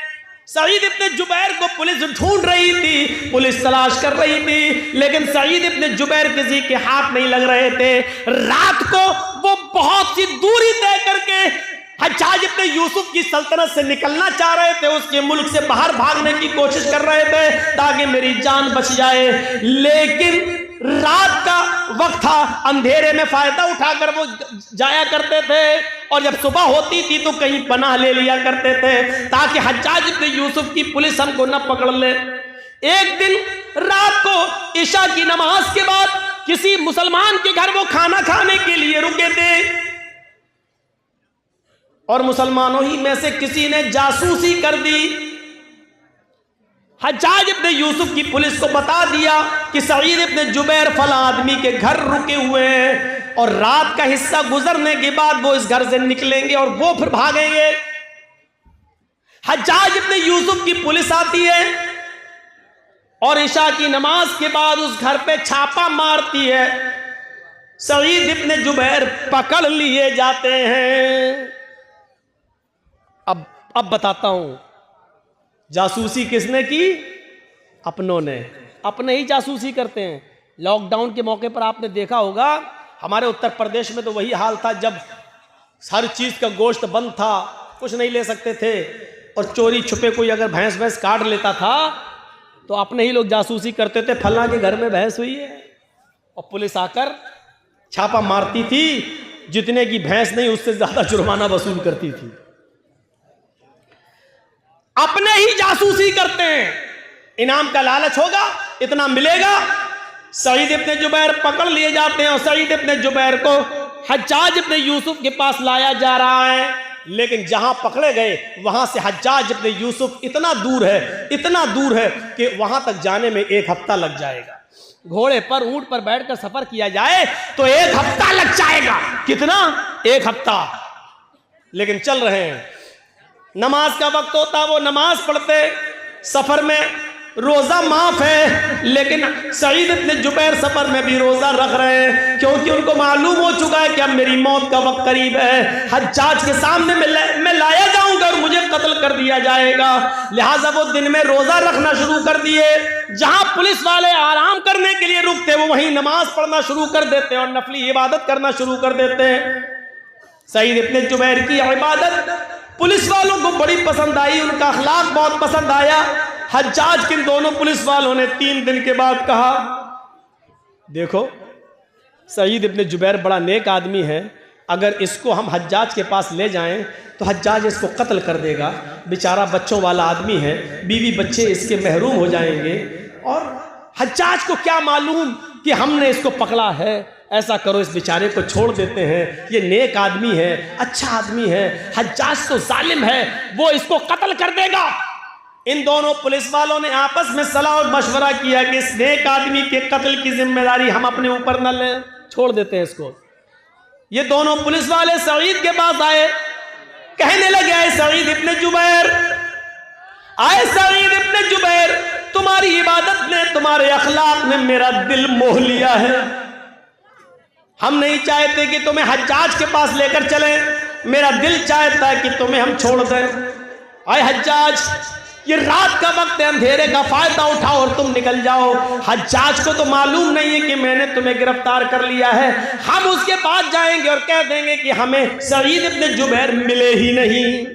सईद इब्ने जुबैर को पुलिस ढूंढ रही थी, पुलिस तलाश कर रही थी, लेकिन सईद इब्ने जुबैर किसी के हाथ नहीं लग रहे थे। रात को वो बहुत सी दूरी तय करके हज्जाज इब्ने यूसुफ की सल्तनत से निकलना चाह रहे थे, उसके मुल्क से बाहर भागने की कोशिश कर रहे थे ताकि मेरी जान बच जाए। लेकिन रात का वक्त था, अंधेरे में फायदा उठाकर वो जाया करते थे। और जब सुबह होती थी तो कहीं पनाह ले लिया करते थे ताकि हज्जाज इब्न यूसुफ की पुलिस हमको न पकड़ ले। एक दिन रात को इशा की नमाज के बाद किसी मुसलमान के घर वो खाना खाने के लिए रुके थे और मुसलमानों ही में से किसी ने जासूसी कर दी। हज्जाज इब्न यूसुफ की पुलिस को बता दिया कि सईद इब्न जुबैर फला आदमी के घर रुके हुए हैं और रात का हिस्सा गुजरने के बाद वो इस घर से निकलेंगे और वो फिर भागेंगे। हज्जाज इब्न यूसुफ की पुलिस आती है और इशा की नमाज के बाद उस घर पे छापा मारती है। सईद इब्न जुबैर पकड़ लिए जाते हैं। अब बताता हूं जासूसी किसने की? अपनों ने। अपने ही जासूसी करते हैं। लॉकडाउन के मौके पर आपने देखा होगा हमारे उत्तर प्रदेश में तो वही हाल था, जब हर चीज का गोश्त बंद था, कुछ नहीं ले सकते थे और चोरी छुपे कोई अगर भैंस काट लेता था तो अपने ही लोग जासूसी करते थे, फला के घर में भैंस हुई है, और पुलिस आकर छापा मारती थी। जितने की भैंस नहीं उससे ज्यादा जुर्माना वसूल करती थी। अपने ही जासूसी करते हैं। इनाम का लालच होगा, इतना मिलेगा। सईद इब्न जुबैर पकड़ लिए जाते हैं और सईद इब्न जुबैर को हज्जाज इब्न यूसुफ के पास लाया जा रहा है। लेकिन जहां पकड़े गए वहां से हज्जाज इब्न यूसुफ इतना दूर है कि वहां तक जाने में 1 हफ्ता लग जाएगा। घोड़े पर ऊंट पर बैठकर सफर किया जाए तो 1 हफ्ता लग जाएगा। कितना? 1 हफ्ता। लेकिन चल रहे हैं। नमाज का वक्त होता, वो नमाज पढ़ते। सफर में रोजा माफ है लेकिन सईद इब्न जुबैर सफर में भी रोजा रख रहे हैं क्योंकि उनको मालूम हो चुका है कि अब मेरी मौत का वक्त करीब है। हज्जाज के सामने मैं लाया जाऊंगा और मुझे कत्ल कर दिया जाएगा। लिहाजा वो दिन में रोजा रखना शुरू कर दिए। जहां पुलिस वाले आराम करने के लिए रुकते वो वहीं नमाज पढ़ना शुरू कर देते और नफली इबादत करना शुरू कर देते हैं। सईद इब्न जुबैर की इबादत पुलिस वालों को बड़ी पसंद आई, उनका अखलाक बहुत पसंद आया। हज्जाज के दोनों पुलिस वालों ने 3 दिन के बाद कहा, देखो सईद इब्न जुबैर बड़ा नेक आदमी है, अगर इसको हम हज्जाज के पास ले जाएं तो हज्जाज इसको कत्ल कर देगा। बेचारा बच्चों वाला आदमी है, बीवी बच्चे इसके महरूम हो जाएंगे और हज्जाज को क्या मालूम कि हमने इसको पकड़ा है। ऐसा करो, इस बेचारे को छोड़ देते हैं, ये नेक आदमी है, अच्छा आदमी है। हज्जाज तो जालिम है, वो इसको कत्ल कर देगा। इन दोनों पुलिस वालों ने आपस में सलाह और मशवरा किया कि इस नेक आदमी के कत्ल की जिम्मेदारी हम अपने ऊपर न लें, छोड़ देते हैं इसको। ये दोनों पुलिस वाले सईद के पास आए, कहने लगे, आए सईद इब्न जुबैर, आए सईद इब्न जुबैर, तुम्हारी इबादत ने, तुम्हारे अखलाक ने मेरा दिल मोह लिया है। हम नहीं चाहते कि तुम्हें हज्जाज के पास लेकर चलें, मेरा दिल चाहता है कि तुम्हें हम छोड़ दें। आए हज्जाज, ये रात का वक्त है, अंधेरे का फायदा उठाओ और तुम निकल जाओ। हज्जाज को तो मालूम नहीं है कि मैंने तुम्हें गिरफ्तार कर लिया है। हम उसके पास जाएंगे और कह देंगे कि हमें सईद इब्न जुबैर मिले ही नहीं।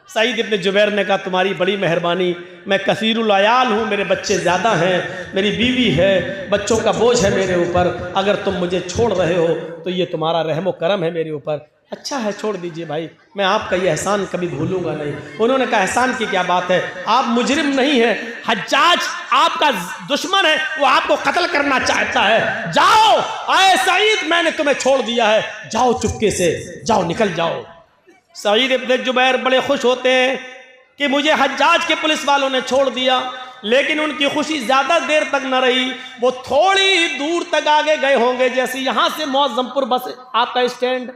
सईद इब्न जुबैर ने कहा, तुम्हारी बड़ी मेहरबानी, मैं कसीरुल अयाल हूँ, मेरे बच्चे ज़्यादा हैं, मेरी बीवी है, बच्चों का बोझ है मेरे ऊपर, अगर तुम मुझे छोड़ रहे हो तो ये तुम्हारा रहमो करम है मेरे ऊपर। अच्छा है, छोड़ दीजिए भाई, मैं आपका ये एहसान कभी भूलूंगा नहीं। उन्होंने कहा, एहसान की क्या बात है, आप मुजरिम नहीं हैं, हज्जाज आपका दुश्मन है, वो आपको कत्ल करना चाहता है। जाओ, आए सईद, मैंने तुम्हें छोड़ दिया है, जाओ चुपके से, जाओ, निकल जाओ। सईद इब्न जुबैर बड़े खुश होते हैं कि मुझे हज्जाज के पुलिस वालों ने छोड़ दिया, लेकिन उनकी खुशी ज्यादा देर तक न रही। वो थोड़ी दूर तक आगे गए होंगे, जैसे यहां से मौजमपुर बस आपका स्टैंड,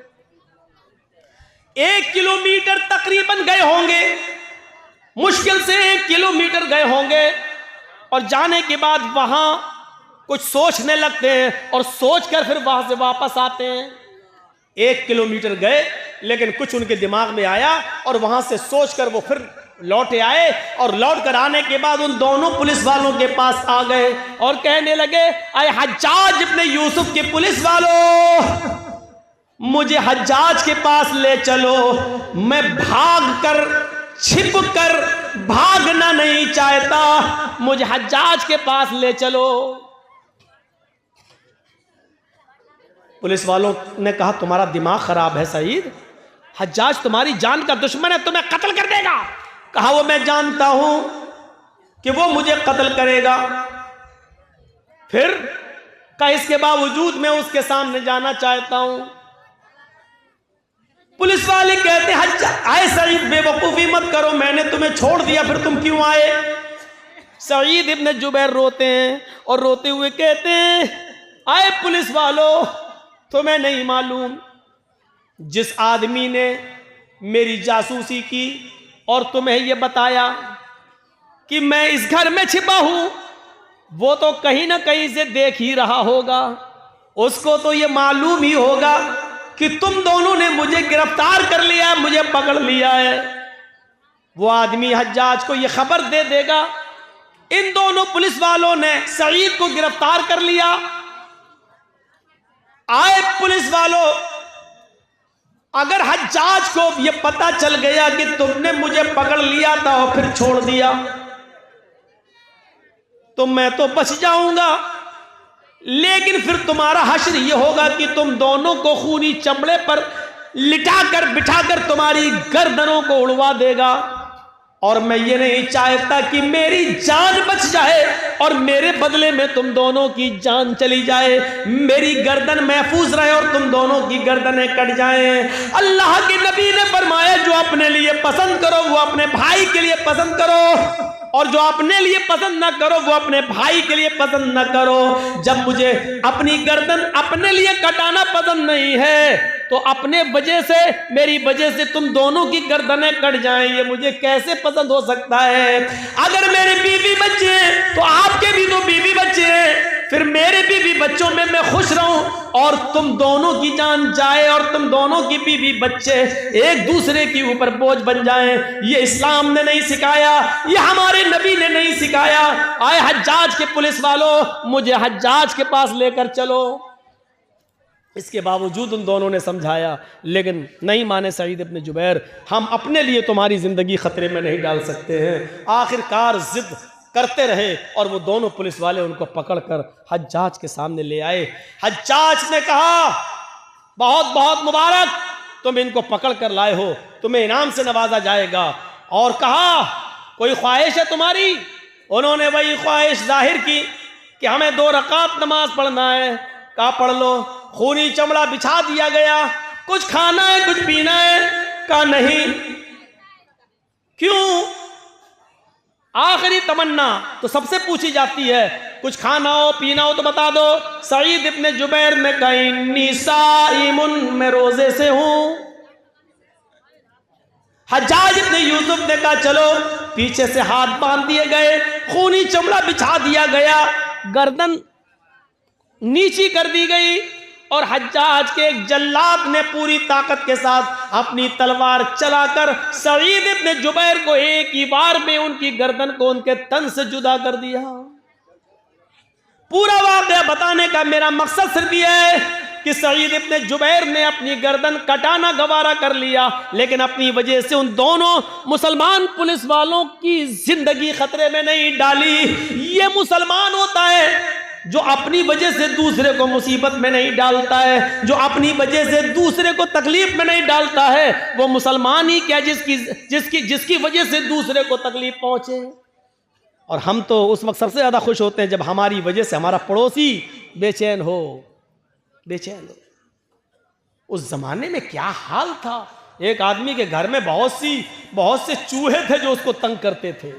1 किलोमीटर तकरीबन गए होंगे, मुश्किल से 1 किलोमीटर गए होंगे। और जाने के बाद वहां कुछ सोचने लगते हैं और सोचकर फिर वहां से वापस आते हैं। 1 किलोमीटर गए, लेकिन कुछ उनके दिमाग में आया और वहां से सोचकर वो फिर लौटे आए और लौट कर आने के बाद उन दोनों पुलिस वालों के पास आ गए और कहने लगे, आए हज्जाज इब्न यूसुफ के पुलिस वालों, मुझे हज्जाज के पास ले चलो, मैं भाग कर, छिप कर भागना नहीं चाहता, मुझे हज्जाज के पास ले चलो। पुलिस वालों ने कहा तुम्हारा दिमाग खराब है सईद, हज्जाज तुम्हारी जान का दुश्मन है, तुम्हें कत्ल कर देगा। कहा वो मैं जानता हूं कि वो मुझे कत्ल करेगा, फिर का इसके बावजूद मैं उसके सामने जाना चाहता हूं। पुलिस वाले कहते हज्जाज आए सईद बेवकूफी मत करो, मैंने तुम्हें छोड़ दिया, फिर तुम क्यों आए? सईद इब्न जुबैर रोते हैं और रोते हुए कहते हैं आए पुलिस वालों, तुम्हें नहीं मालूम जिस आदमी ने मेरी जासूसी की और तुम्हें यह बताया कि मैं इस घर में छिपा हूं, वो तो कहीं ना कहीं से देख ही रहा होगा, उसको तो यह मालूम ही होगा कि तुम दोनों ने मुझे गिरफ्तार कर लिया है, मुझे पकड़ लिया है। वो आदमी हज्जाज को यह खबर दे देगा इन दोनों पुलिस वालों ने सईद को गिरफ्तार कर लिया। आए पुलिस वालों, अगर हज्जाज को यह पता चल गया कि तुमने मुझे पकड़ लिया था और फिर छोड़ दिया तो मैं तो बच जाऊंगा, लेकिन फिर तुम्हारा हश्र यह होगा कि तुम दोनों को खूनी चमड़े पर लिटाकर बिठाकर तुम्हारी गर्दनों को उड़वा देगा। और मैं ये नहीं चाहता कि मेरी जान बच जाए और मेरे बदले में तुम दोनों की जान चली जाए, मेरी गर्दन महफूज रहे और तुम दोनों की गर्दनें कट जाएं। अल्लाह के नबी ने फरमाया जो अपने लिए पसंद करो वो अपने भाई के लिए पसंद करो, और जो अपने लिए पसंद ना करो वो अपने भाई के लिए पसंद ना करो। जब मुझे अपनी गर्दन अपने लिए कटाना पसंद नहीं है तो अपने वजह से, मेरी वजह से तुम दोनों की गर्दनें कट जाएं, ये मुझे कैसे पसंद हो सकता है? अगर मेरे बीवी बच्चे हैं तो आपके भी तो बीवी बच्चे हैं, फिर मेरे बीवी बच्चों में मैं खुश रहूं और तुम दोनों की जान जाए और तुम दोनों की बीवी बच्चे एक दूसरे के ऊपर बोझ बन जाएं। ये इस्लाम ने नहीं सिखाया, ये हमारे नबी ने नहीं सिखाया। आए हज्जाज के पुलिस वालों, मुझे हज्जाज के पास लेकर चलो। इसके बावजूद उन दोनों ने समझाया, लेकिन नहीं माने सईद इब्न जुबैर, हम अपने लिए तुम्हारी जिंदगी खतरे में नहीं डाल सकते हैं। आखिरकार जिद करते रहे और वो दोनों पुलिस वाले उनको पकड़कर हज्जाज के सामने ले आए। हज्जाज ने कहा बहुत बहुत मुबारक, तुम इनको पकड़ कर लाए हो, तुम्हें इनाम से नवाजा जाएगा। और कहा कोई ख्वाहिश है तुम्हारी? उन्होंने वही ख्वाहिश जाहिर की कि हमें 2 रकात नमाज पढ़ना है। कहा पढ़ लो। खूनी चमड़ा बिछा दिया गया। कुछ खाना है, कुछ पीना है? कहा नहीं। क्यों? आखिरी तमन्ना तो सबसे पूछी जाती है, कुछ खाना हो पीना हो तो बता दो। सईद इब्न जुबैर ने कहा इन्नी साइमुन, मैं रोजे से हूं। हज्जाज इब्न यूसुफ ने कहा चलो। पीछे से हाथ बांध दिए गए, खूनी चमड़ा बिछा दिया गया, गर्दन नीची कर दी गई और हज्जाज के एक जल्लाद ने पूरी ताकत के साथ अपनी तलवार चलाकर सईद इब्न जुबैर को एक ही बार में उनकी गर्दन को उनके तन से जुदा कर दिया। पूरा वाक़या बताने का मेरा मकसद सिर्फ यह है कि सईद इब्न जुबैर ने अपनी गर्दन कटाना गवारा कर लिया, लेकिन अपनी वजह से उन दोनों मुसलमान पुलिस वालों की जिंदगी खतरे में नहीं डाली। ये मुसलमान होता है जो अपनी वजह से दूसरे को मुसीबत में नहीं डालता है, जो अपनी वजह से दूसरे को तकलीफ में नहीं डालता है। वो मुसलमान ही क्या जिसकी वजह से दूसरे को तकलीफ पहुंचे। और हम तो उस वक्त सबसे ज्यादा खुश होते हैं जब हमारी वजह से हमारा पड़ोसी बेचैन हो। उस जमाने में क्या हाल था, एक आदमी के घर में बहुत से चूहे थे जो उसको तंग करते थे।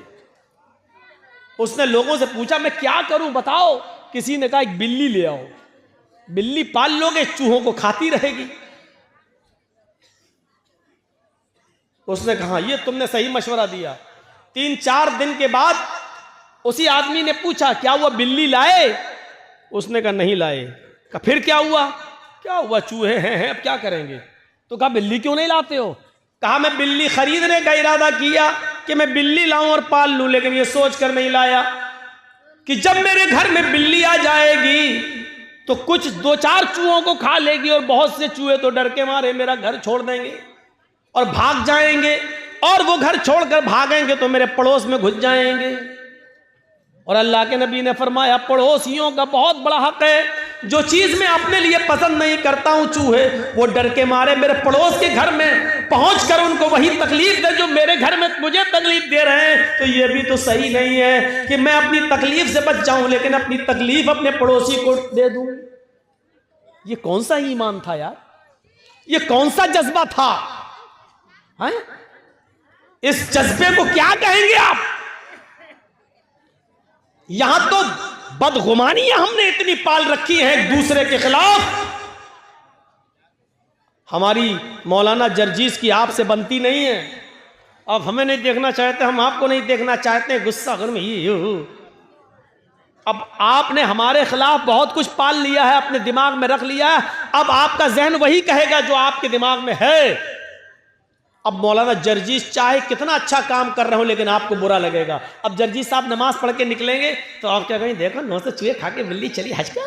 उसने लोगों से पूछा मैं क्या करूं बताओ। किसी ने कहा एक बिल्ली ले आओ, बिल्ली पाल लोगे, चूहों को खाती रहेगी। उसने कहा ये तुमने सही मशवरा दिया। 3-4 दिन के बाद उसी आदमी ने पूछा क्या हुआ, बिल्ली लाए? उसने कहा नहीं लाए। कहा फिर क्या हुआ? क्या हुआ, चूहे हैं अब क्या करेंगे? तो कहा बिल्ली क्यों नहीं लाते हो? कहा मैं बिल्ली खरीदने का इरादा किया कि मैं बिल्ली लाऊं और पाल लूं, लेकिन ये सोच कर नहीं लाया कि जब मेरे घर में बिल्ली आ जाएगी तो कुछ 2-4 चूहों को खा लेगी और बहुत से चूहे तो डर के मारे मेरा घर छोड़ देंगे और भाग जाएंगे, और वो घर छोड़कर भागेंगे तो मेरे पड़ोस में घुस जाएंगे। और अल्लाह के नबी ने फरमाया पड़ोसियों का बहुत बड़ा हक है। जो चीज मैं अपने लिए पसंद नहीं करता हूं, चूहे वो डर के मारे मेरे पड़ोस के घर में पहुंचकर उनको वही तकलीफ दे जो मेरे घर में मुझे तकलीफ दे रहे हैं। तो ये भी तो सही नहीं है कि मैं अपनी तकलीफ से बच जाऊं लेकिन अपनी तकलीफ अपने पड़ोसी को दे दूं। ये कौन सा ईमान था यार, ये कौन सा जज्बा था है? इस जज्बे को क्या कहेंगे आप? यहां तो बदगुमानियां हमने इतनी पाल रखी हैं एक दूसरे के खिलाफ। हमारी मौलाना जर्जीस की आपसे बनती नहीं है। अब हमें नहीं देखना चाहते, हम आपको नहीं देखना चाहते, गुस्सा घर में ही हो। अब आपने हमारे खिलाफ बहुत कुछ पाल लिया है, अपने दिमाग में रख लिया है। अब आपका जहन वही कहेगा जो आपके दिमाग में है। अब मौलाना जर्जीस चाहे कितना अच्छा काम कर रहे हो लेकिन आपको बुरा लगेगा। अब जर्जीस साहब नमाज पढ़ के निकलेंगे तो आप क्या कहेंगे, देखो 9 चूहे खा के बिल्ली चली हज का,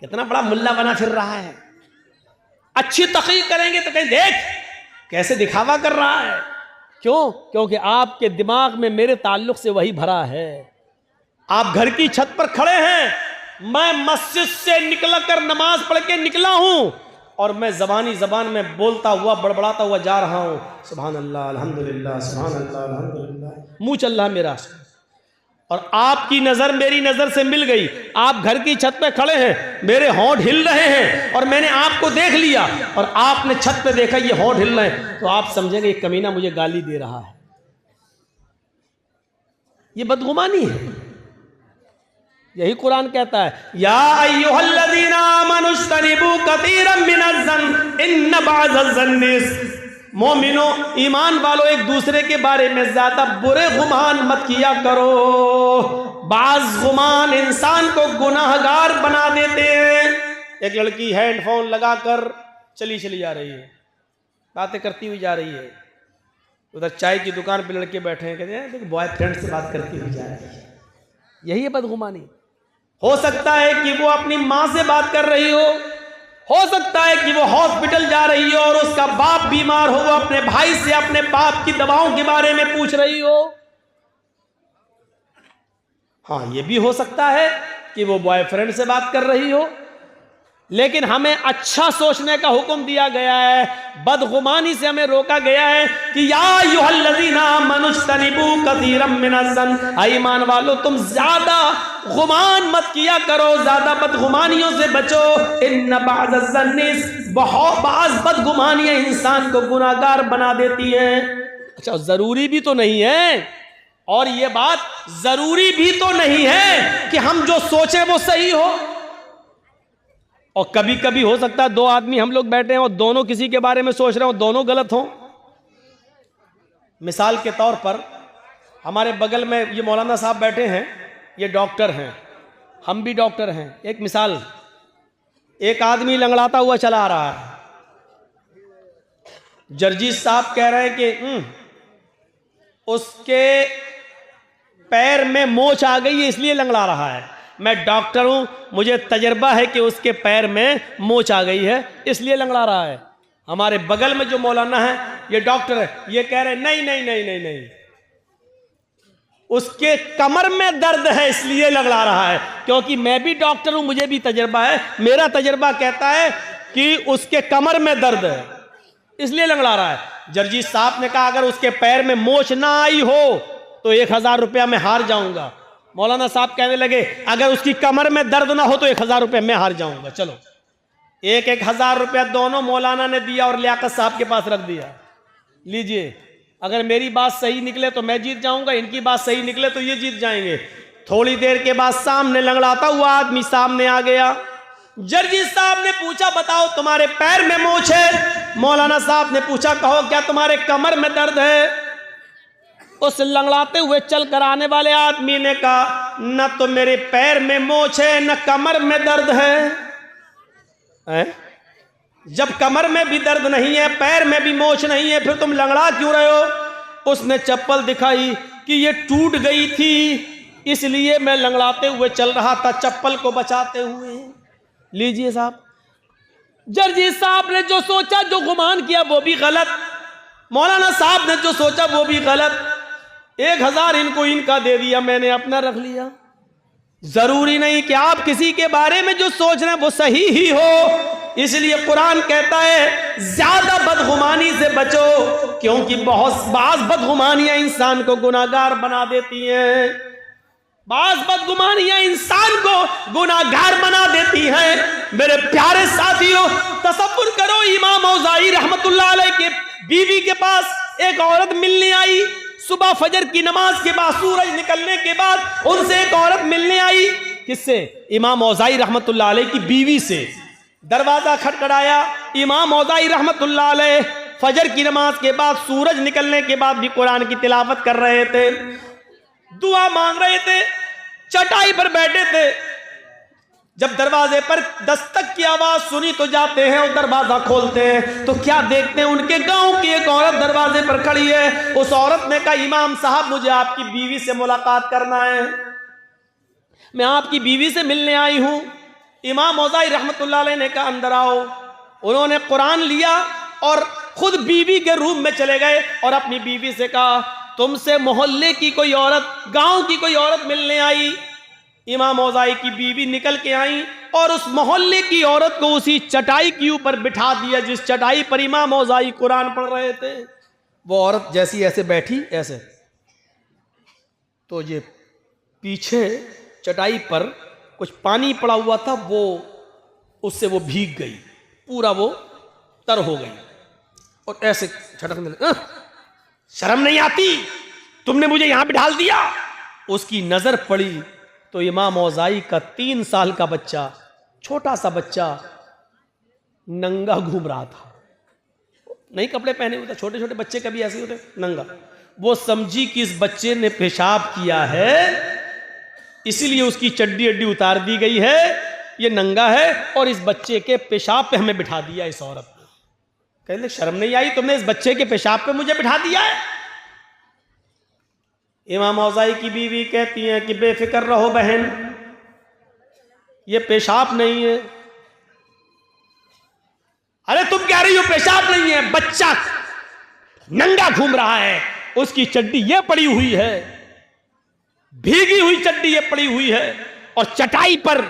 कितना बड़ा मुल्ला बना फिर रहा है। अच्छी तकरीर करेंगे तो कहीं देख कैसे दिखावा कर रहा है। क्यों? क्योंकि आपके दिमाग में मेरे ताल्लुक से वही भरा है। आप घर की छत पर खड़े हैं, मैं मस्जिद से निकल कर नमाज पढ़ के निकला हूं और मैं जबान में बोलता हुआ बड़बड़ाता हुआ जा रहा हूं, सुभान अल्लाह अल्हम्दुलिल्लाह, सुभान अल्लाह अल्हम्दुलिल्लाह, मुंह चल रहा मेरा। और आपकी नजर मेरी नजर से मिल गई, आप घर की छत पे खड़े हैं, मेरे होंठ हिल रहे हैं और मैंने आपको देख लिया और आपने छत पे देखा ये होंठ हिल रहे हैं, तो आप समझेंगे ये कमीना मुझे गाली दे रहा है। ये बदगुमानी है। यही कुरान कहता है, या अय्युहल्लज़ीना आमनु इज्तनिबू कसीरम मिनज़्ज़न इन्न बअज़-ज़न्नि, मोमिनो ईमान वालों एक दूसरे के बारे में ज्यादा बुरे गुमान मत किया करो। बाज़ गुमान इंसान को गुनाहगार बना देते हैं। एक लड़की हेडफोन लगाकर चली जा रही है, बातें करती हुई जा रही है। उधर चाय की दुकान पे लड़के बैठे हैं, कहते हैं देखो बॉयफ्रेंड से बात करती हुई जा रही है। यही है बदगुमानी। हो सकता है कि वो अपनी माँ से बात कर रही हो सकता है कि वो हॉस्पिटल जा रही हो और उसका बाप बीमार हो, वो अपने भाई से अपने बाप की दवाओं के बारे में पूछ रही हो। हाँ, ये भी हो सकता है कि वो बॉयफ्रेंड से बात कर रही हो। लेकिन हमें अच्छा सोचने का हुक्म दिया गया है, बदगुमानी से हमें रोका गया है कि या अय्युहल्लज़ीना आमनु इज्तनिबू कसीरम मिनज़्ज़न, ईमान वालों तुम ज्यादा गुमान मत किया करो, ज्यादा बदगुमानियों से बचो। इन्न बअज़-ज़न्नि, बाज़ बदगुमानियां इंसान को गुनाहगार बना देती हैं। अच्छा, जरूरी भी तो नहीं है, और ये बात जरूरी भी तो नहीं है कि हम जो सोचें वो सही हो। और कभी कभी हो सकता है दो आदमी हम लोग बैठे हैं और दोनों किसी के बारे में सोच रहे हो, दोनों गलत हों। मिसाल के तौर पर हमारे बगल में ये मौलाना साहब बैठे हैं, ये डॉक्टर हैं, हम भी डॉक्टर हैं। एक मिसाल, एक आदमी लंगड़ाता हुआ चला आ रहा है, जर्जीस साहब कह रहे हैं कि उसके पैर में मोच आ गई है इसलिए लंगड़ा रहा है। मैं डॉक्टर हूं, मुझे तजर्बा है कि उसके पैर में मोच आ गई है इसलिए लंगड़ा रहा है। हमारे बगल में जो मौलाना है ये डॉक्टर है, ये कह रहे हैं नहीं नहीं नहीं नहीं नहीं, उसके कमर में दर्द है इसलिए लंगड़ा रहा है। क्योंकि मैं भी डॉक्टर हूं, मुझे भी तजर्बा है, मेरा तजर्बा कहता है कि उसके कमर में दर्द है इसलिए लंगड़ा रहा है। जर्जीस साहब ने कहा अगर उसके पैर में मोच ना आई हो तो 1000 रुपया मैं हार जाऊंगा। मौलाना साहब कहने लगे अगर उसकी कमर में दर्द ना हो तो 1000 रुपया मैं हार जाऊंगा। चलो 1000 रुपया दोनों मौलाना ने दिया और लियाकत साहब के पास रख दिया, लीजिए, अगर मेरी बात सही निकले तो मैं जीत जाऊंगा, इनकी बात सही निकले तो ये जीत जाएंगे। थोड़ी देर के बाद सामने लंगड़ाता हुआ आदमी सामने आ गया। जर्जीस साहब ने पूछा बताओ तुम्हारे पैर में मोच है? मौलाना साहब ने पूछा कहो क्या तुम्हारे कमर में दर्द है? उस लंगड़ाते हुए चल कर आने वाले आदमी ने कहा न तो मेरे पैर में मोच है न कमर में दर्द है। जब कमर में भी दर्द नहीं है, पैर में भी मोच नहीं है, फिर तुम लंगड़ा क्यों रहे हो? उसने चप्पल दिखाई कि ये टूट गई थी इसलिए मैं लंगड़ाते हुए चल रहा था चप्पल को बचाते हुए। लीजिए साहब, जर्जीस साहब ने जो सोचा, जो गुमान किया वो भी गलत, मौलाना साहब ने जो सोचा वो भी गलत। 1000 इनको इनका दे दिया, मैंने अपना रख लिया। जरूरी नहीं कि आप किसी के बारे में जो सोच रहे हैं वो सही ही हो। इसलिए कुरान कहता है ज्यादा बदगुमानी से बचो, क्योंकि बाज बदगुमानियां इंसान को गुनाहगार बना देती हैं। बाज बदगुमानियां इंसान को गुनाहगार बना देती हैं। मेरे प्यारे साथियों, तसव्वुर करो, इमाम औज़ाई रहमतुल्लाह अलैह के बीवी के पास एक औरत मिलने आई। सुबह फजर की नमाज के बाद, सूरज निकलने के बाद उनसे एक औरत मिलने आई। किससे? इमाम औज़ाई रहमतुल्लाह अलैह की बीवी से। दरवाजा खटखटाया। इमाम औज़ाई रहमतुल्लाह अलैह फजर की नमाज के बाद, सूरज निकलने के बाद भी कुरान की तिलावत कर रहे थे, दुआ मांग रहे थे, चटाई पर बैठे थे। जब दरवाजे पर दस्तक की आवाज सुनी तो जाते हैं और दरवाजा खोलते हैं, तो क्या देखते हैं, उनके गांव की एक औरत दरवाजे पर खड़ी है। उस औरत ने कहा, इमाम साहब मुझे आपकी बीवी से मुलाकात करना है, मैं आपकी बीवी से मिलने आई हूं। इमाम औज़ाई रहमतुल्लाह अलैह ने कहा, अंदर आओ। उन्होंने कुरान लिया और खुद बीवी के रूम में चले गए और अपनी बीवी से कहा, तुमसे मोहल्ले की कोई औरत, गांव की कोई औरत मिलने आई। इमाम औज़ाई की बीवी निकल के आई और उस मोहल्ले की औरत को उसी चटाई के ऊपर बिठा दिया जिस चटाई पर इमाम औज़ाई कुरान पढ़ रहे थे। वो औरत जैसी ऐसे बैठी, ऐसे, तो ये पीछे चटाई पर कुछ पानी पड़ा हुआ था, वो उससे वो भीग गई, पूरा वो तर हो गई और ऐसे छटकने लगी। शर्म नहीं आती, तुमने मुझे यहां बिठा दिया। उसकी नजर पड़ी तो इमाम औज़ाई का 3 साल का बच्चा, छोटा सा बच्चा, नंगा घूम रहा था। नई कपड़े पहने हुए थे, छोटे छोटे बच्चे कभी ऐसे होते, नंगा। वो समझी कि इस बच्चे ने पेशाब किया है, इसीलिए उसकी चड्डी अड्डी उतार दी गई है, ये नंगा है और इस बच्चे के पेशाब पे हमें बिठा दिया इस औरत ने। कहने शर्म नहीं आई, तुमने इस बच्चे के पेशाब पे मुझे बिठा दिया है। इमाम औज़ाई की बीवी कहती है कि बेफिक्र रहो बहन, ये पेशाब नहीं है। अरे तुम कह रही हो पेशाब नहीं है, बच्चा नंगा घूम रहा है, उसकी चड्डी ये पड़ी हुई है, भीगी हुई चड्डी ये पड़ी हुई है और चटाई पर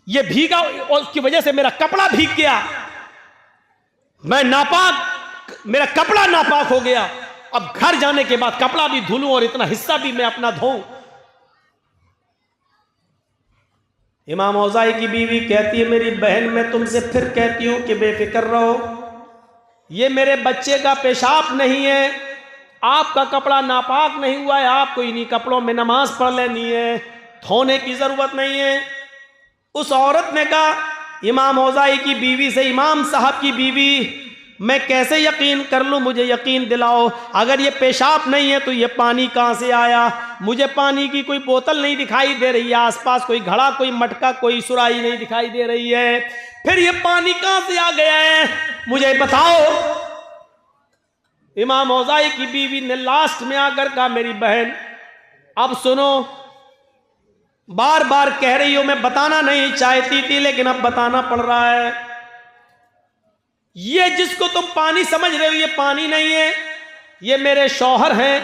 ये भीगा और उसकी वजह से मेरा कपड़ा भीग गया, मैं नापाक, मेरा कपड़ा नापाक हो गया। अब घर जाने के बाद कपड़ा भी धुलूं और इतना हिस्सा भी मैं अपना धोऊं। इमाम औज़ाई की बीवी कहती है, मेरी बहन मैं तुमसे फिर कहती हूं कि बेफिक्र रहो, ये मेरे बच्चे का पेशाब नहीं है, आपका कपड़ा नापाक नहीं हुआ है, आपको इन्हीं कपड़ों में नमाज पढ़ लेनी है, धोने की जरूरत नहीं है। उस औरत ने कहा इमाम औज़ाई की बीवी से, इमाम साहब की बीवी, मैं कैसे यकीन कर लूं, मुझे यकीन दिलाओ, अगर ये पेशाब नहीं है तो ये पानी कहां से आया? मुझे पानी की कोई बोतल नहीं दिखाई दे रही है, आसपास कोई घड़ा, कोई मटका, कोई सुराही नहीं दिखाई दे रही है, फिर ये पानी कहां से आ गया है, मुझे बताओ। इमाम औज़ाई की बीवी ने लास्ट में आकर कहा, मेरी बहन अब सुनो, बार बार कह रही हो, मैं बताना नहीं चाहती थी लेकिन अब बताना पड़ रहा है। ये जिसको तुम पानी समझ रहे हो ये पानी नहीं है, ये मेरे शौहर हैं।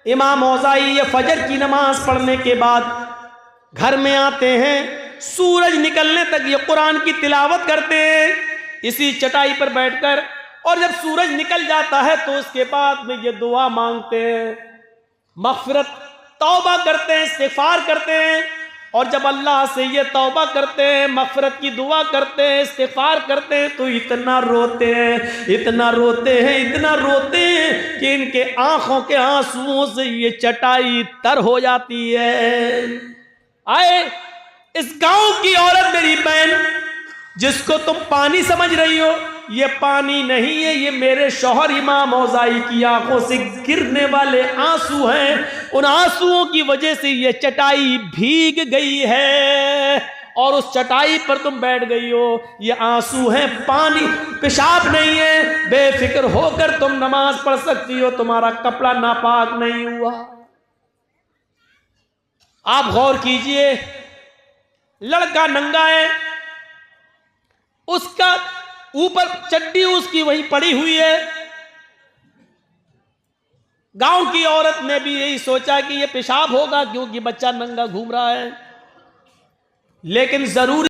इमाम औज़ाई ये फजर की नमाज पढ़ने के बाद घर में आते हैं, सूरज निकलने तक ये कुरान की तिलावत करते हैं इसी चटाई पर बैठकर, और जब सूरज निकल जाता है तो उसके बाद में ये दुआ मांगते हैं, मग़फ़िरत, तौबा करते हैं, इस्तिग़फ़ार करते हैं। और जब अल्लाह से ये तौबा करते हैं, मग़फ़िरत की दुआ करते हैं, इस्तिग़फ़ार करते हैं, तो इतना रोते हैं, इतना रोते हैं, इतना रोते हैं कि इनके आंखों के आंसुओं से ये चटाई तर हो जाती है। आए इस गांव की औरत, मेरी बहन, जिसको तुम पानी समझ रही हो, ये पानी नहीं है, ये मेरे शौहर इमाम औज़ाई की आंखों से गिरने वाले आंसू हैं। उन आंसुओं की वजह से ये चटाई भीग गई है और उस चटाई पर तुम बैठ गई हो, ये आंसू हैं, पानी, पेशाब नहीं है। बेफिक्र होकर तुम नमाज पढ़ सकती हो, तुम्हारा कपड़ा नापाक नहीं हुआ। आप गौर कीजिए, लड़का नंगा है, उसका ऊपर चड्डी उसकी वहीं पड़ी हुई है, गांव की औरत ने भी यही सोचा कि ये पेशाब होगा क्योंकि बच्चा नंगा घूम रहा है, लेकिन जरूर